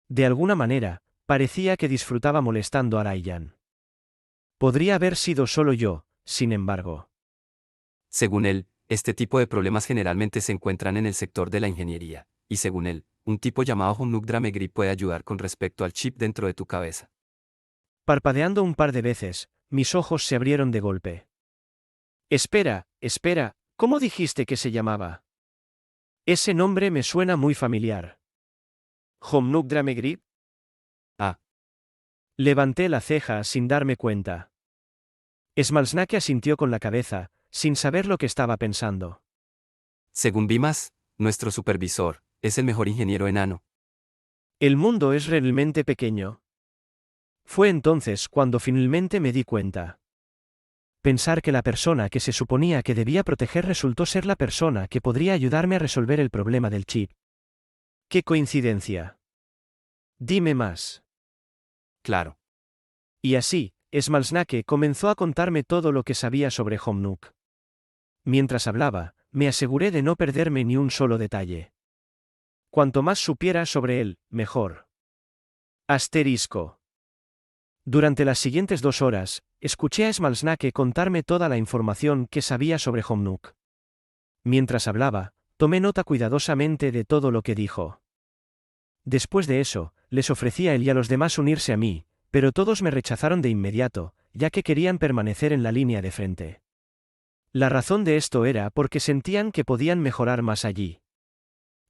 De alguna manera, parecía que disfrutaba molestando a Rayyan. Podría haber sido solo yo, sin embargo. Según él, este tipo de problemas generalmente se encuentran en el sector de la ingeniería, y según él, un tipo llamado Homnuk Dramegri puede ayudar con respecto al chip dentro de tu cabeza. Parpadeando un par de veces, mis ojos se abrieron de golpe. Espera, ¿cómo dijiste que se llamaba? Ese nombre me suena muy familiar. ¿Homnuk Dramegri? Ah. Levanté la ceja sin darme cuenta. Smalsnake asintió con la cabeza, sin saber lo que estaba pensando. Según Bimas, nuestro supervisor, es el mejor ingeniero enano. El mundo es realmente pequeño. Fue entonces cuando finalmente me di cuenta. Pensar que la persona que se suponía que debía proteger resultó ser la persona que podría ayudarme a resolver el problema del chip. ¡Qué coincidencia! Dime más. Claro. Y así, Smalsnake comenzó a contarme todo lo que sabía sobre Homnuk. Mientras hablaba, me aseguré de no perderme ni un solo detalle. Cuanto más supiera sobre él, mejor. Asterisco. Durante las siguientes 2 horas, escuché a Smalsnake contarme toda la información que sabía sobre Homnuk. Mientras hablaba, tomé nota cuidadosamente de todo lo que dijo. Después de eso, les ofrecí a él y a los demás unirse a mí, pero todos me rechazaron de inmediato, ya que querían permanecer en la línea de frente. La razón de esto era porque sentían que podían mejorar más allí.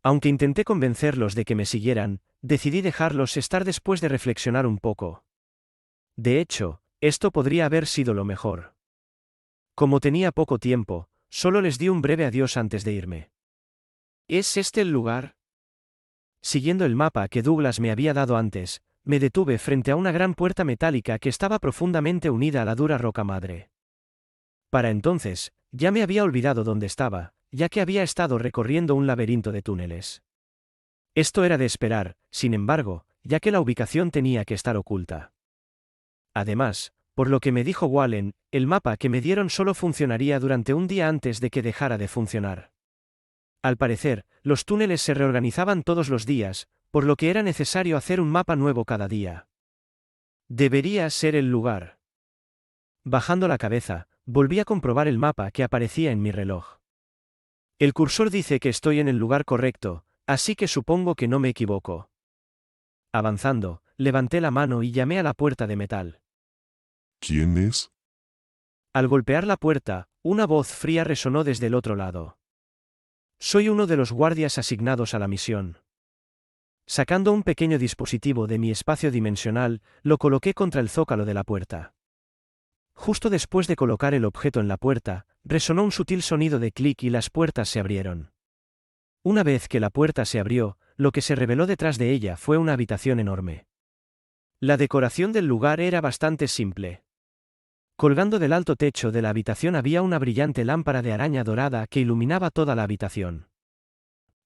Aunque intenté convencerlos de que me siguieran, decidí dejarlos estar después de reflexionar un poco. De hecho, esto podría haber sido lo mejor. Como tenía poco tiempo, solo les di un breve adiós antes de irme. ¿Es este el lugar? Siguiendo el mapa que Douglas me había dado antes, me detuve frente a una gran puerta metálica que estaba profundamente unida a la dura roca madre. Para entonces, ya me había olvidado dónde estaba, ya que había estado recorriendo un laberinto de túneles. Esto era de esperar, sin embargo, ya que la ubicación tenía que estar oculta. Además, por lo que me dijo Wallen, el mapa que me dieron solo funcionaría durante un día antes de que dejara de funcionar. Al parecer, los túneles se reorganizaban todos los días, por lo que era necesario hacer un mapa nuevo cada día. Debería ser el lugar. Bajando la cabeza, volví a comprobar el mapa que aparecía en mi reloj. El cursor dice que estoy en el lugar correcto, así que supongo que no me equivoco. Avanzando, levanté la mano y llamé a la puerta de metal. ¿Quién es? Al golpear la puerta, una voz fría resonó desde el otro lado. Soy uno de los guardias asignados a la misión. Sacando un pequeño dispositivo de mi espacio dimensional, lo coloqué contra el zócalo de la puerta. Justo después de colocar el objeto en la puerta, resonó un sutil sonido de clic y las puertas se abrieron. Una vez que la puerta se abrió, lo que se reveló detrás de ella fue una habitación enorme. La decoración del lugar era bastante simple. Colgando del alto techo de la habitación había una brillante lámpara de araña dorada que iluminaba toda la habitación.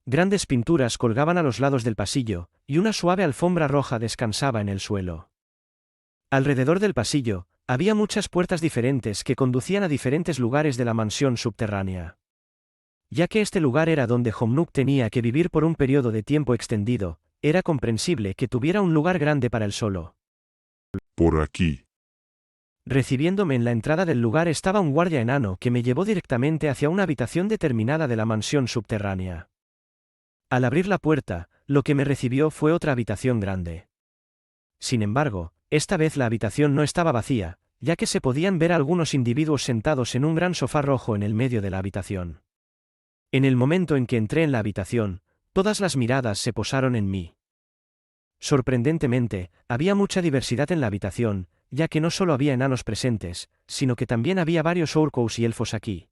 Grandes pinturas colgaban a los lados del pasillo, y una suave alfombra roja descansaba en el suelo. Alrededor del pasillo, había muchas puertas diferentes que conducían a diferentes lugares de la mansión subterránea. Ya que este lugar era donde Homnuk tenía que vivir por un periodo de tiempo extendido, era comprensible que tuviera un lugar grande para él solo. Por aquí. Recibiéndome en la entrada del lugar estaba un guardia enano que me llevó directamente hacia una habitación determinada de la mansión subterránea. Al abrir la puerta, lo que me recibió fue otra habitación grande. Sin embargo, esta vez la habitación no estaba vacía, ya que se podían ver algunos individuos sentados en un gran sofá rojo en el medio de la habitación. En el momento en que entré en la habitación, todas las miradas se posaron en mí. Sorprendentemente, había mucha diversidad en la habitación, ya que no solo había enanos presentes, sino que también había varios orcos y elfos aquí.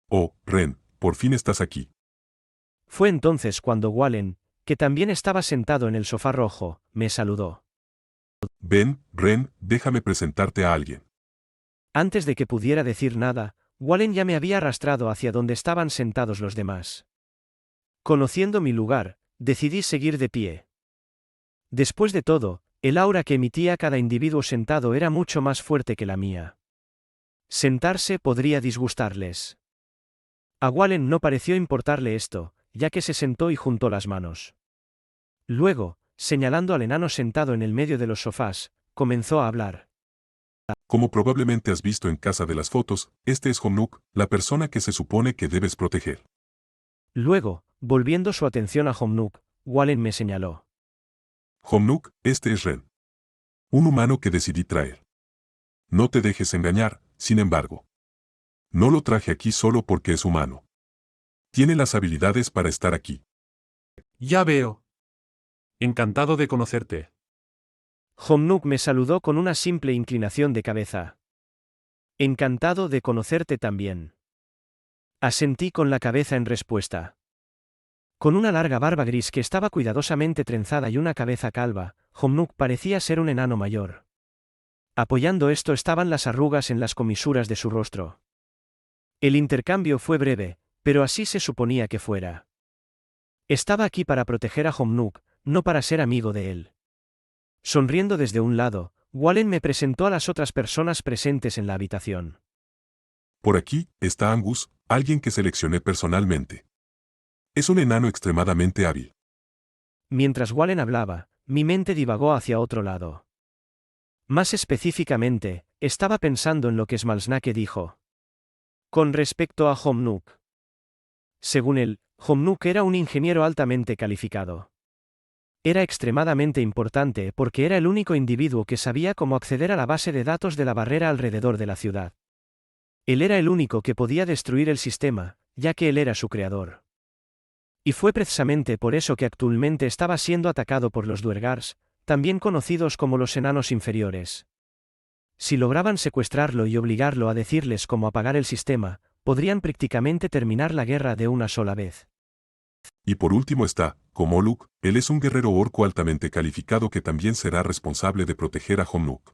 Oh, Ren, por fin estás aquí. Fue entonces cuando Wallen, que también estaba sentado en el sofá rojo, me saludó. Ven, Ren, déjame presentarte a alguien. Antes de que pudiera decir nada, Wallen ya me había arrastrado hacia donde estaban sentados los demás. Conociendo mi lugar, decidí seguir de pie. Después de todo, el aura que emitía cada individuo sentado era mucho más fuerte que la mía. Sentarse podría disgustarles. A Wallen no pareció importarle esto, ya que se sentó y juntó las manos. Luego, señalando al enano sentado en el medio de los sofás, comenzó a hablar. Como probablemente has visto en casa de las fotos, este es Homnuk, la persona que se supone que debes proteger. Luego, volviendo su atención a Homnuk, Wallen me señaló. Homnuk, este es Ren. Un humano que decidí traer. No te dejes engañar, sin embargo. No lo traje aquí solo porque es humano. Tiene las habilidades para estar aquí. Ya veo. Encantado de conocerte. Homnuk me saludó con una simple inclinación de cabeza. Encantado de conocerte también. Asentí con la cabeza en respuesta. Con una larga barba gris que estaba cuidadosamente trenzada y una cabeza calva, Homnuk parecía ser un enano mayor. Apoyando esto estaban las arrugas en las comisuras de su rostro. El intercambio fue breve, pero así se suponía que fuera. Estaba aquí para proteger a Homnuk, no para ser amigo de él. Sonriendo desde un lado, Wallen me presentó a las otras personas presentes en la habitación. Por aquí está Angus, alguien que seleccioné personalmente. Es un enano extremadamente hábil. Mientras Wallen hablaba, mi mente divagó hacia otro lado. Más específicamente, estaba pensando en lo que Smalsnake dijo. Con respecto a Homnuk. Según él, Homnuk era un ingeniero altamente calificado. Era extremadamente importante porque era el único individuo que sabía cómo acceder a la base de datos de la barrera alrededor de la ciudad. Él era el único que podía destruir el sistema, ya que él era su creador. Y fue precisamente por eso que actualmente estaba siendo atacado por los Duergars, también conocidos como los enanos inferiores. Si lograban secuestrarlo y obligarlo a decirles cómo apagar el sistema, podrían prácticamente terminar la guerra de una sola vez. Y por último está, Komoluk, él es un guerrero orco altamente calificado que también será responsable de proteger a Homnuk.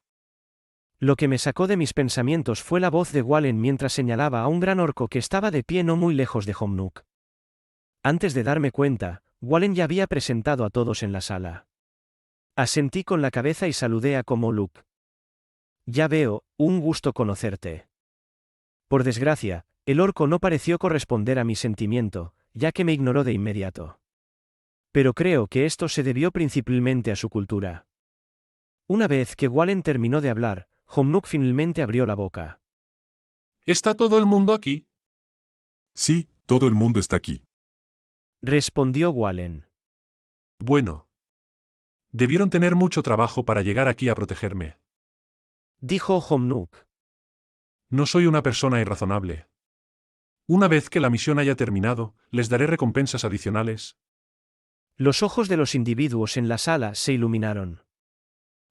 Lo que me sacó de mis pensamientos fue la voz de Wallen mientras señalaba a un gran orco que estaba de pie no muy lejos de Homnuk. Antes de darme cuenta, Wallen ya había presentado a todos en la sala. Asentí con la cabeza y saludé a Komoluk. Ya veo, un gusto conocerte. Por desgracia, el orco no pareció corresponder a mi sentimiento, ya que me ignoró de inmediato. Pero creo que esto se debió principalmente a su cultura. Una vez que Wallen terminó de hablar, Homnuk finalmente abrió la boca. ¿Está todo el mundo aquí? Sí, todo el mundo está aquí. Respondió Wallen. Bueno. Debieron tener mucho trabajo para llegar aquí a protegerme. Dijo Homnuk. No soy una persona irrazonable. Una vez que la misión haya terminado, les daré recompensas adicionales. Los ojos de los individuos en la sala se iluminaron.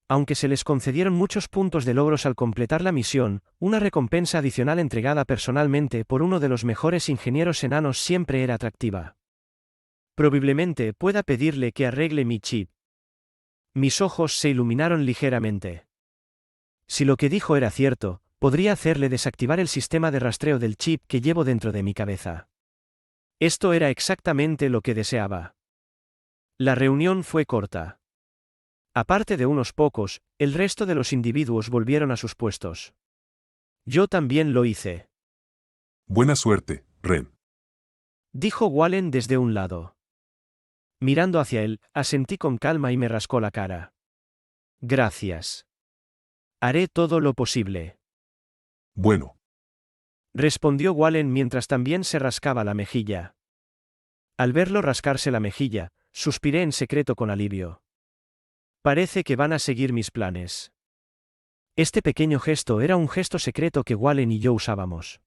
Aunque se les concedieron muchos puntos de logros al completar la misión, una recompensa adicional entregada personalmente por uno de los mejores ingenieros enanos siempre era atractiva. Probablemente pueda pedirle que arregle mi chip. Mis ojos se iluminaron ligeramente. Si lo que dijo era cierto, podría hacerle desactivar el sistema de rastreo del chip que llevo dentro de mi cabeza. Esto era exactamente lo que deseaba. La reunión fue corta. Aparte de unos pocos, el resto de los individuos volvieron a sus puestos. Yo también lo hice. Buena suerte, Ren. Dijo Wallen desde un lado. Mirando hacia él, asentí con calma y me rascó la cara. Gracias. Haré todo lo posible. Bueno. Respondió Wallen mientras también se rascaba la mejilla. Al verlo rascarse la mejilla, suspiré en secreto con alivio. Parece que van a seguir mis planes. Este pequeño gesto era un gesto secreto que Wallen y yo usábamos.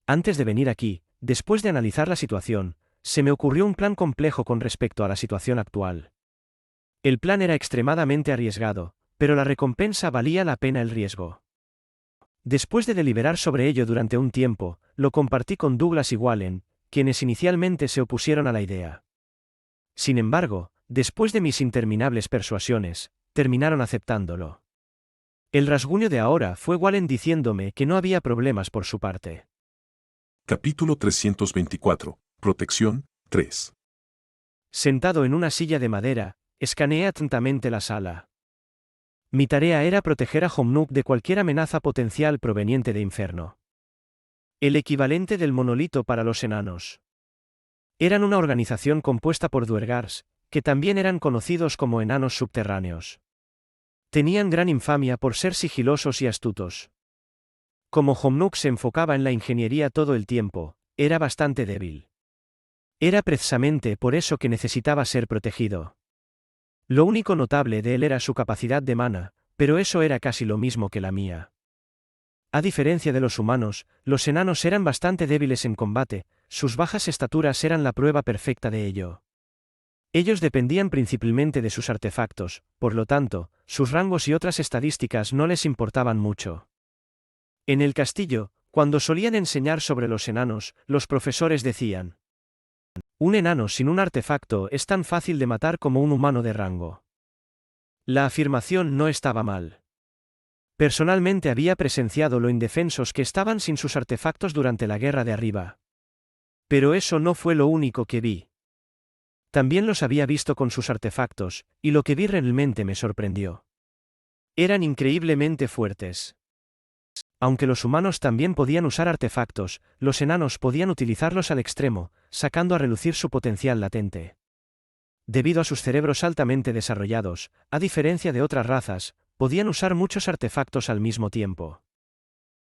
Antes de venir aquí, después de analizar la situación, se me ocurrió un plan complejo con respecto a la situación actual. El plan era extremadamente arriesgado, pero la recompensa valía la pena el riesgo. Después de deliberar sobre ello durante un tiempo, lo compartí con Douglas y Wallen, quienes inicialmente se opusieron a la idea. Sin embargo, después de mis interminables persuasiones, terminaron aceptándolo. El rasguño de ahora fue Wallen diciéndome que no había problemas por su parte. Capítulo 324. Protección, 3. Sentado en una silla de madera, escaneé atentamente la sala. Mi tarea era proteger a Homnuk de cualquier amenaza potencial proveniente de Inferno. El equivalente del monolito para los enanos. Eran una organización compuesta por Duergars, que también eran conocidos como enanos subterráneos. Tenían gran infamia por ser sigilosos y astutos. Como Homnuk se enfocaba en la ingeniería todo el tiempo, era bastante débil. Era precisamente por eso que necesitaba ser protegido. Lo único notable de él era su capacidad de mana, pero eso era casi lo mismo que la mía. A diferencia de los humanos, los enanos eran bastante débiles en combate, sus bajas estaturas eran la prueba perfecta de ello. Ellos dependían principalmente de sus artefactos, por lo tanto, sus rangos y otras estadísticas no les importaban mucho. En el castillo, cuando solían enseñar sobre los enanos, los profesores decían: Un enano sin un artefacto es tan fácil de matar como un humano de rango. La afirmación no estaba mal. Personalmente había presenciado lo indefensos que estaban sin sus artefactos durante la guerra de arriba. Pero eso no fue lo único que vi. También los había visto con sus artefactos, y lo que vi realmente me sorprendió. Eran increíblemente fuertes. Aunque los humanos también podían usar artefactos, los enanos podían utilizarlos al extremo, sacando a relucir su potencial latente. Debido a sus cerebros altamente desarrollados, a diferencia de otras razas, podían usar muchos artefactos al mismo tiempo.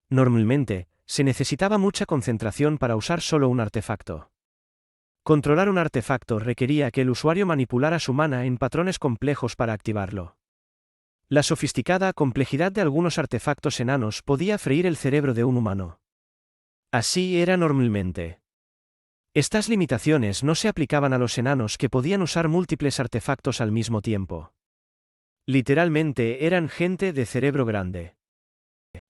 Normalmente, se necesitaba mucha concentración para usar solo un artefacto. Controlar un artefacto requería que el usuario manipulara su mana en patrones complejos para activarlo. La sofisticada complejidad de algunos artefactos enanos podía freír el cerebro de un humano. Así era normalmente. Estas limitaciones no se aplicaban a los enanos que podían usar múltiples artefactos al mismo tiempo. Literalmente eran gente de cerebro grande.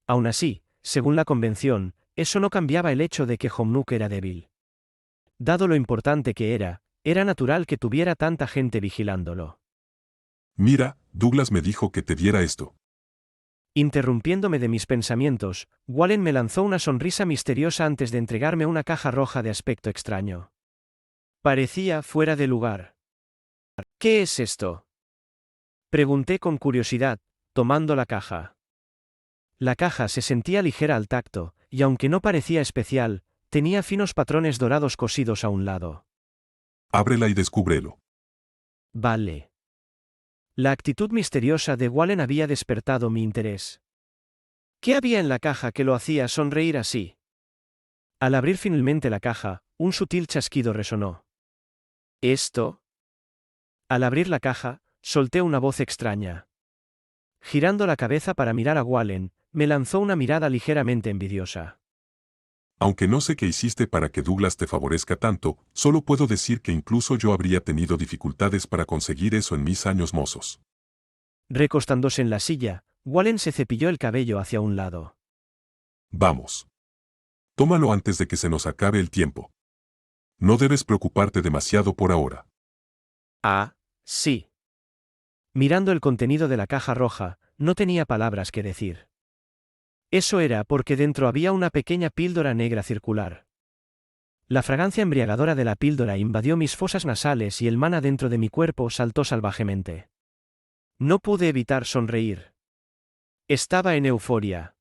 Aún así, según la convención, eso no cambiaba el hecho de que Homnuk era débil. Dado lo importante que era natural que tuviera tanta gente vigilándolo. Mira, Douglas me dijo que te diera esto. Interrumpiéndome de mis pensamientos, Wallen me lanzó una sonrisa misteriosa antes de entregarme una caja roja de aspecto extraño. Parecía fuera de lugar. ¿Qué es esto?, pregunté con curiosidad, tomando la caja. La caja se sentía ligera al tacto, y aunque no parecía especial, tenía finos patrones dorados cosidos a un lado. Ábrela y descúbrelo. Vale. La actitud misteriosa de Wallen había despertado mi interés. ¿Qué había en la caja que lo hacía sonreír así? Al abrir finalmente la caja, un sutil chasquido resonó. ¿Esto? Al abrir la caja, solté una voz extraña. Girando la cabeza para mirar a Wallen, me lanzó una mirada ligeramente envidiosa. Aunque no sé qué hiciste para que Douglas te favorezca tanto, solo puedo decir que incluso yo habría tenido dificultades para conseguir eso en mis años mozos. Recostándose en la silla, Wallen se cepilló el cabello hacia un lado. Vamos. Tómalo antes de que se nos acabe el tiempo. No debes preocuparte demasiado por ahora. Ah, sí. Mirando el contenido de la caja roja, no tenía palabras que decir. Eso era porque dentro había una pequeña píldora negra circular. La fragancia embriagadora de la píldora invadió mis fosas nasales y el mana dentro de mi cuerpo saltó salvajemente. No pude evitar sonreír. Estaba en euforia.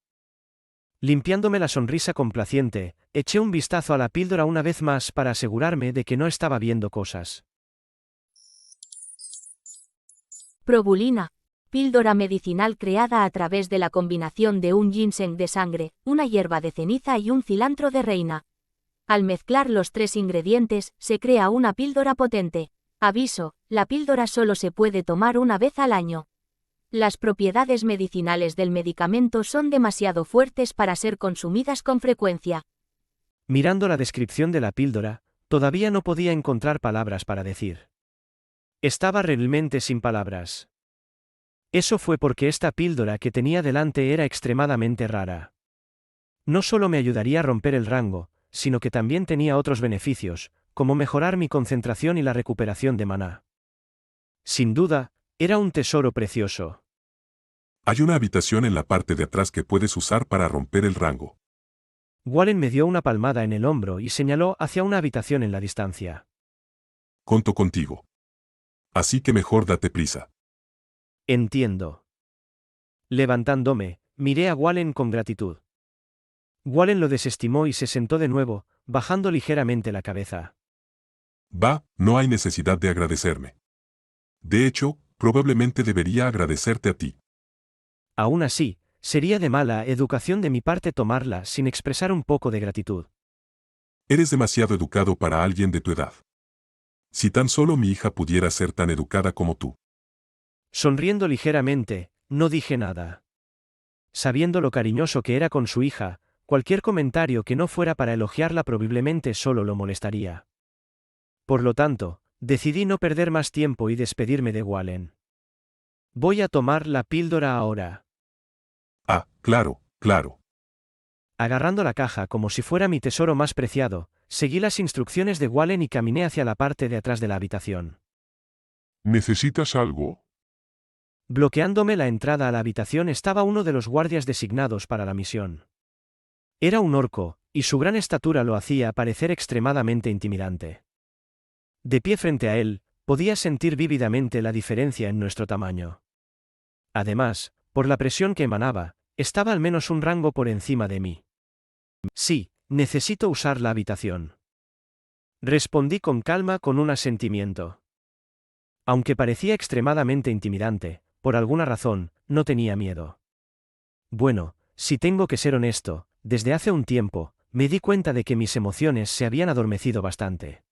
Limpiándome la sonrisa complaciente, eché un vistazo a la píldora una vez más para asegurarme de que no estaba viendo cosas. Probulina. Píldora medicinal creada a través de la combinación de un ginseng de sangre, una hierba de ceniza y un cilantro de reina. Al mezclar los 3 ingredientes, se crea una píldora potente. Aviso, la píldora solo se puede tomar una vez al año. Las propiedades medicinales del medicamento son demasiado fuertes para ser consumidas con frecuencia. Mirando la descripción de la píldora, todavía no podía encontrar palabras para decir. Estaba realmente sin palabras. Eso fue porque esta píldora que tenía delante era extremadamente rara. No solo me ayudaría a romper el rango, sino que también tenía otros beneficios, como mejorar mi concentración y la recuperación de maná. Sin duda, era un tesoro precioso. Hay una habitación en la parte de atrás que puedes usar para romper el rango. Wallen me dio una palmada en el hombro y señaló hacia una habitación en la distancia. Conto contigo. Así que mejor date prisa. Entiendo. Levantándome, miré a Wallen con gratitud. Wallen lo desestimó y se sentó de nuevo, bajando ligeramente la cabeza. Va, no hay necesidad de agradecerme. De hecho, probablemente debería agradecerte a ti. Aún así, sería de mala educación de mi parte tomarla sin expresar un poco de gratitud. Eres demasiado educado para alguien de tu edad. Si tan solo mi hija pudiera ser tan educada como tú. Sonriendo ligeramente, no dije nada. Sabiendo lo cariñoso que era con su hija, cualquier comentario que no fuera para elogiarla probablemente solo lo molestaría. Por lo tanto, decidí no perder más tiempo y despedirme de Wallen. Voy a tomar la píldora ahora. Ah, claro, claro. Agarrando la caja como si fuera mi tesoro más preciado, seguí las instrucciones de Wallen y caminé hacia la parte de atrás de la habitación. ¿Necesitas algo? Bloqueándome la entrada a la habitación estaba uno de los guardias designados para la misión. Era un orco, y su gran estatura lo hacía parecer extremadamente intimidante. De pie frente a él, podía sentir vívidamente la diferencia en nuestro tamaño. Además, por la presión que emanaba, estaba al menos un rango por encima de mí. Sí, necesito usar la habitación. Respondí con calma con un asentimiento. Aunque parecía extremadamente intimidante, por alguna razón, no tenía miedo. Bueno, si tengo que ser honesto, desde hace un tiempo, me di cuenta de que mis emociones se habían adormecido bastante.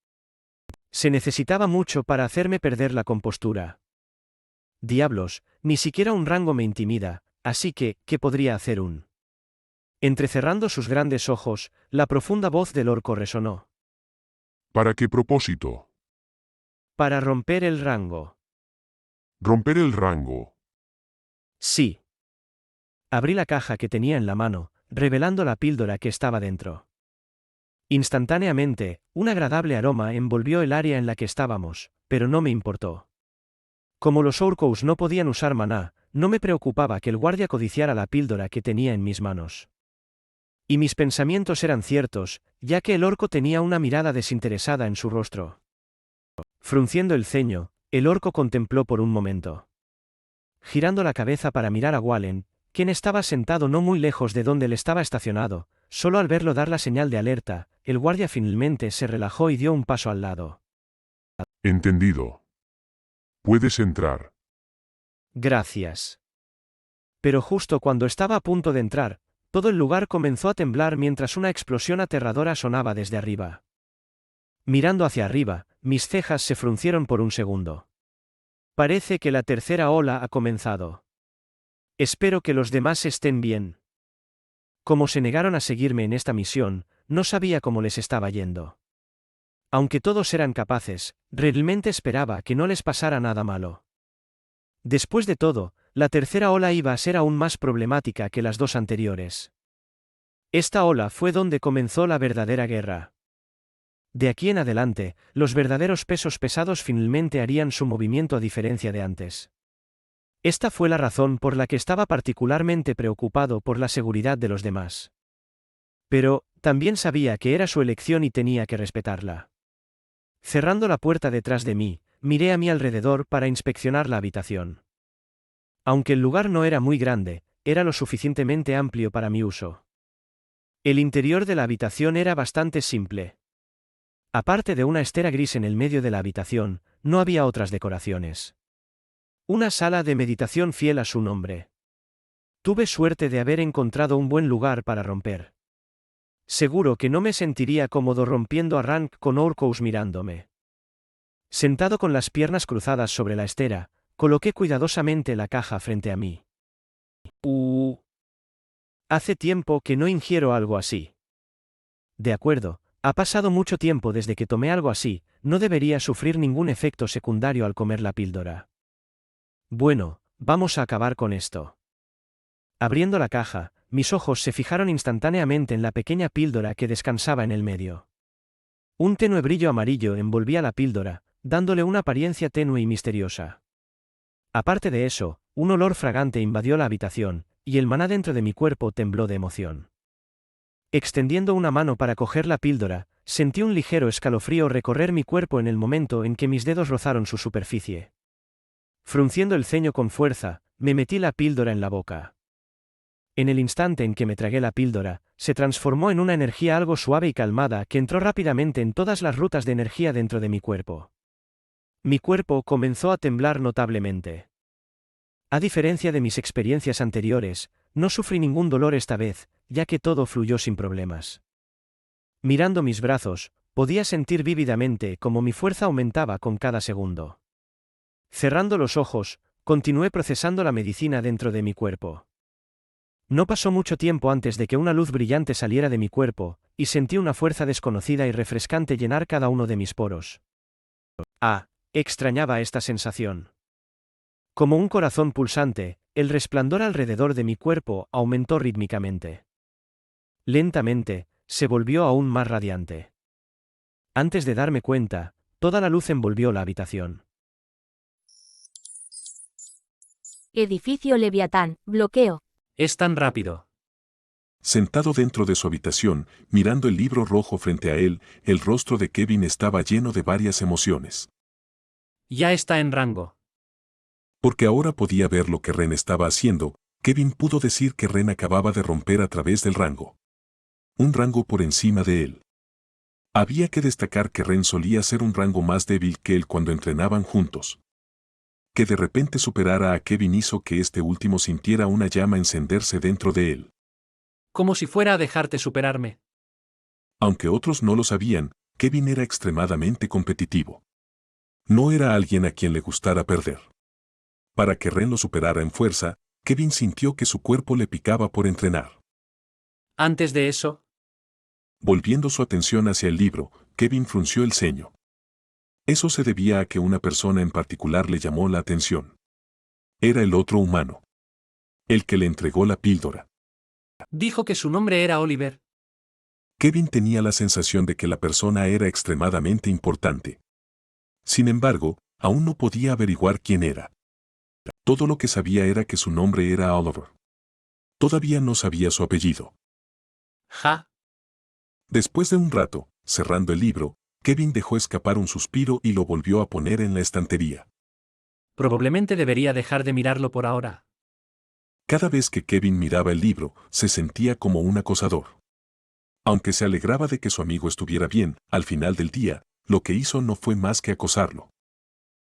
Se necesitaba mucho para hacerme perder la compostura. Diablos, ni siquiera un rango me intimida, así que, ¿qué podría hacer un? Entrecerrando sus grandes ojos, la profunda voz del orco resonó. ¿Para qué propósito? Para romper el rango. ¿Romper el rango? Sí. Abrí la caja que tenía en la mano, revelando la píldora que estaba dentro. Instantáneamente, un agradable aroma envolvió el área en la que estábamos, pero no me importó. Como los orcos no podían usar maná, no me preocupaba que el guardia codiciara la píldora que tenía en mis manos. Y mis pensamientos eran ciertos, ya que el orco tenía una mirada desinteresada en su rostro. Frunciendo el ceño, el orco contempló por un momento. Girando la cabeza para mirar a Wallen, quien estaba sentado no muy lejos de donde él estaba estacionado, solo al verlo dar la señal de alerta, el guardia finalmente se relajó y dio un paso al lado. Entendido. Puedes entrar. Gracias. Pero justo cuando estaba a punto de entrar, todo el lugar comenzó a temblar mientras una explosión aterradora sonaba desde arriba. Mirando hacia arriba, mis cejas se fruncieron por un segundo. Parece que la tercera ola ha comenzado. Espero que los demás estén bien. Como se negaron a seguirme en esta misión, no sabía cómo les estaba yendo. Aunque todos eran capaces, realmente esperaba que no les pasara nada malo. Después de todo, la tercera ola iba a ser aún más problemática que las dos anteriores. Esta ola fue donde comenzó la verdadera guerra. De aquí en adelante, los verdaderos pesos pesados finalmente harían su movimiento a diferencia de antes. Esta fue la razón por la que estaba particularmente preocupado por la seguridad de los demás. Pero, también sabía que era su elección y tenía que respetarla. Cerrando la puerta detrás de mí, miré a mi alrededor para inspeccionar la habitación. Aunque el lugar no era muy grande, era lo suficientemente amplio para mi uso. El interior de la habitación era bastante simple. Aparte de una estera gris en el medio de la habitación, no había otras decoraciones. Una sala de meditación fiel a su nombre. Tuve suerte de haber encontrado un buen lugar para romper. Seguro que no me sentiría cómodo rompiendo a rank con orcos mirándome. Sentado con las piernas cruzadas sobre la estera, coloqué cuidadosamente la caja frente a mí. Hace tiempo que no ingiero algo así. De acuerdo, ha pasado mucho tiempo desde que tomé algo así, no debería sufrir ningún efecto secundario al comer la píldora. Bueno, vamos a acabar con esto. Abriendo la caja, mis ojos se fijaron instantáneamente en la pequeña píldora que descansaba en el medio. Un tenue brillo amarillo envolvía la píldora, dándole una apariencia tenue y misteriosa. Aparte de eso, un olor fragante invadió la habitación, y el maná dentro de mi cuerpo tembló de emoción. Extendiendo una mano para coger la píldora, sentí un ligero escalofrío recorrer mi cuerpo en el momento en que mis dedos rozaron su superficie. Frunciendo el ceño con fuerza, me metí la píldora en la boca. En el instante en que me tragué la píldora, se transformó en una energía algo suave y calmada que entró rápidamente en todas las rutas de energía dentro de mi cuerpo. Mi cuerpo comenzó a temblar notablemente. A diferencia de mis experiencias anteriores, no sufrí ningún dolor esta vez, ya que todo fluyó sin problemas. Mirando mis brazos, podía sentir vívidamente cómo mi fuerza aumentaba con cada segundo. Cerrando los ojos, continué procesando la medicina dentro de mi cuerpo. No pasó mucho tiempo antes de que una luz brillante saliera de mi cuerpo, y sentí una fuerza desconocida y refrescante llenar cada uno de mis poros. Extrañaba esta sensación. Como un corazón pulsante, el resplandor alrededor de mi cuerpo aumentó rítmicamente. Lentamente, se volvió aún más radiante. Antes de darme cuenta, toda la luz envolvió la habitación. Edificio Leviatán, bloqueo. Es tan rápido. Sentado dentro de su habitación, mirando el libro rojo frente a él, el rostro de Kevin estaba lleno de varias emociones. Ya está en rango. Porque ahora podía ver lo que Ren estaba haciendo, Kevin pudo decir que Ren acababa de romper a través del rango. Un rango por encima de él. Había que destacar que Ren solía ser un rango más débil que él cuando entrenaban juntos. Que de repente superara a Kevin hizo que este último sintiera una llama encenderse dentro de él. Como si fuera a dejarte superarme. Aunque otros no lo sabían, Kevin era extremadamente competitivo. No era alguien a quien le gustara perder. Para que Ren lo superara en fuerza, Kevin sintió que su cuerpo le picaba por entrenar. Antes de eso, Volviendo su atención hacia el libro, Kevin frunció el ceño. Eso se debía a que una persona en particular le llamó la atención. Era el otro humano. El que le entregó la píldora. dijo que su nombre era Oliver. Kevin tenía la sensación de que la persona era extremadamente importante. Sin embargo, aún no podía averiguar quién era. Todo lo que sabía era que su nombre era Oliver. Todavía no sabía su apellido. Ja, Después de un rato, cerrando el libro, Kevin dejó escapar un suspiro y lo volvió a poner en la estantería. probablemente debería dejar de mirarlo por ahora. Cada vez que Kevin miraba el libro, se sentía como un acosador. Aunque se alegraba de que su amigo estuviera bien, al final del día, lo que hizo no fue más que acosarlo.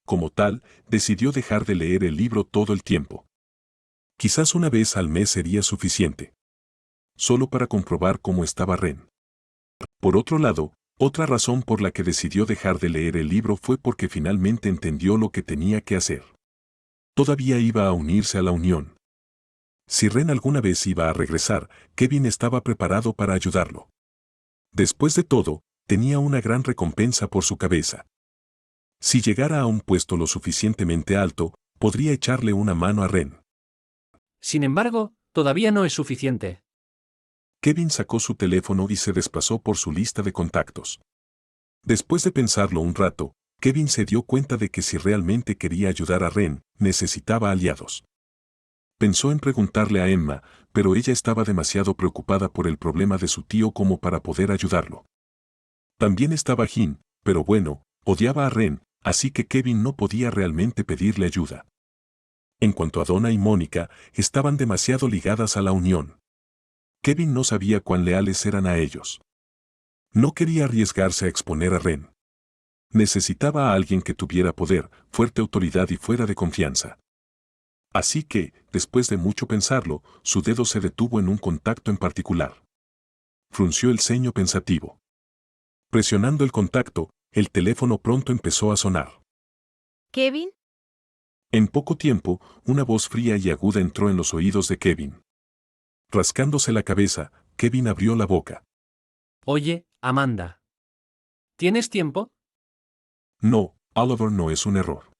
Como tal, decidió dejar de leer el libro todo el tiempo. Quizás una vez al mes sería suficiente. Solo para comprobar cómo estaba Ren. Por otro lado, otra razón por la que decidió dejar de leer el libro fue porque finalmente entendió lo que tenía que hacer. Todavía iba a unirse a la unión. Si Ren alguna vez iba a regresar, Kevin estaba preparado para ayudarlo. Después de todo, tenía una gran recompensa por su cabeza. Si llegara a un puesto lo suficientemente alto, podría echarle una mano a Ren. Sin embargo, todavía no es suficiente. Kevin sacó su teléfono y se desplazó por su lista de contactos. Después de pensarlo un rato, Kevin se dio cuenta de que si realmente quería ayudar a Ren, necesitaba aliados. Pensó en preguntarle a Emma, pero ella estaba demasiado preocupada por el problema de su tío como para poder ayudarlo. También estaba Jin, pero bueno, odiaba a Ren, así que Kevin no podía realmente pedirle ayuda. En cuanto a Donna y Mónica, estaban demasiado ligadas a la unión. Kevin no sabía cuán leales eran a ellos. No quería arriesgarse a exponer a Ren. Necesitaba a alguien que tuviera poder, fuerte autoridad y fuera de confianza. Así que, después de mucho pensarlo, su dedo se detuvo en un contacto en particular. Frunció el ceño pensativo. Presionando el contacto, el teléfono pronto empezó a sonar. ¿Kevin? En poco tiempo, una voz fría y aguda entró en los oídos de Kevin. Rascándose la cabeza, Kevin abrió la boca. Oye, Amanda. ¿Tienes tiempo? No, Oliver no es un error.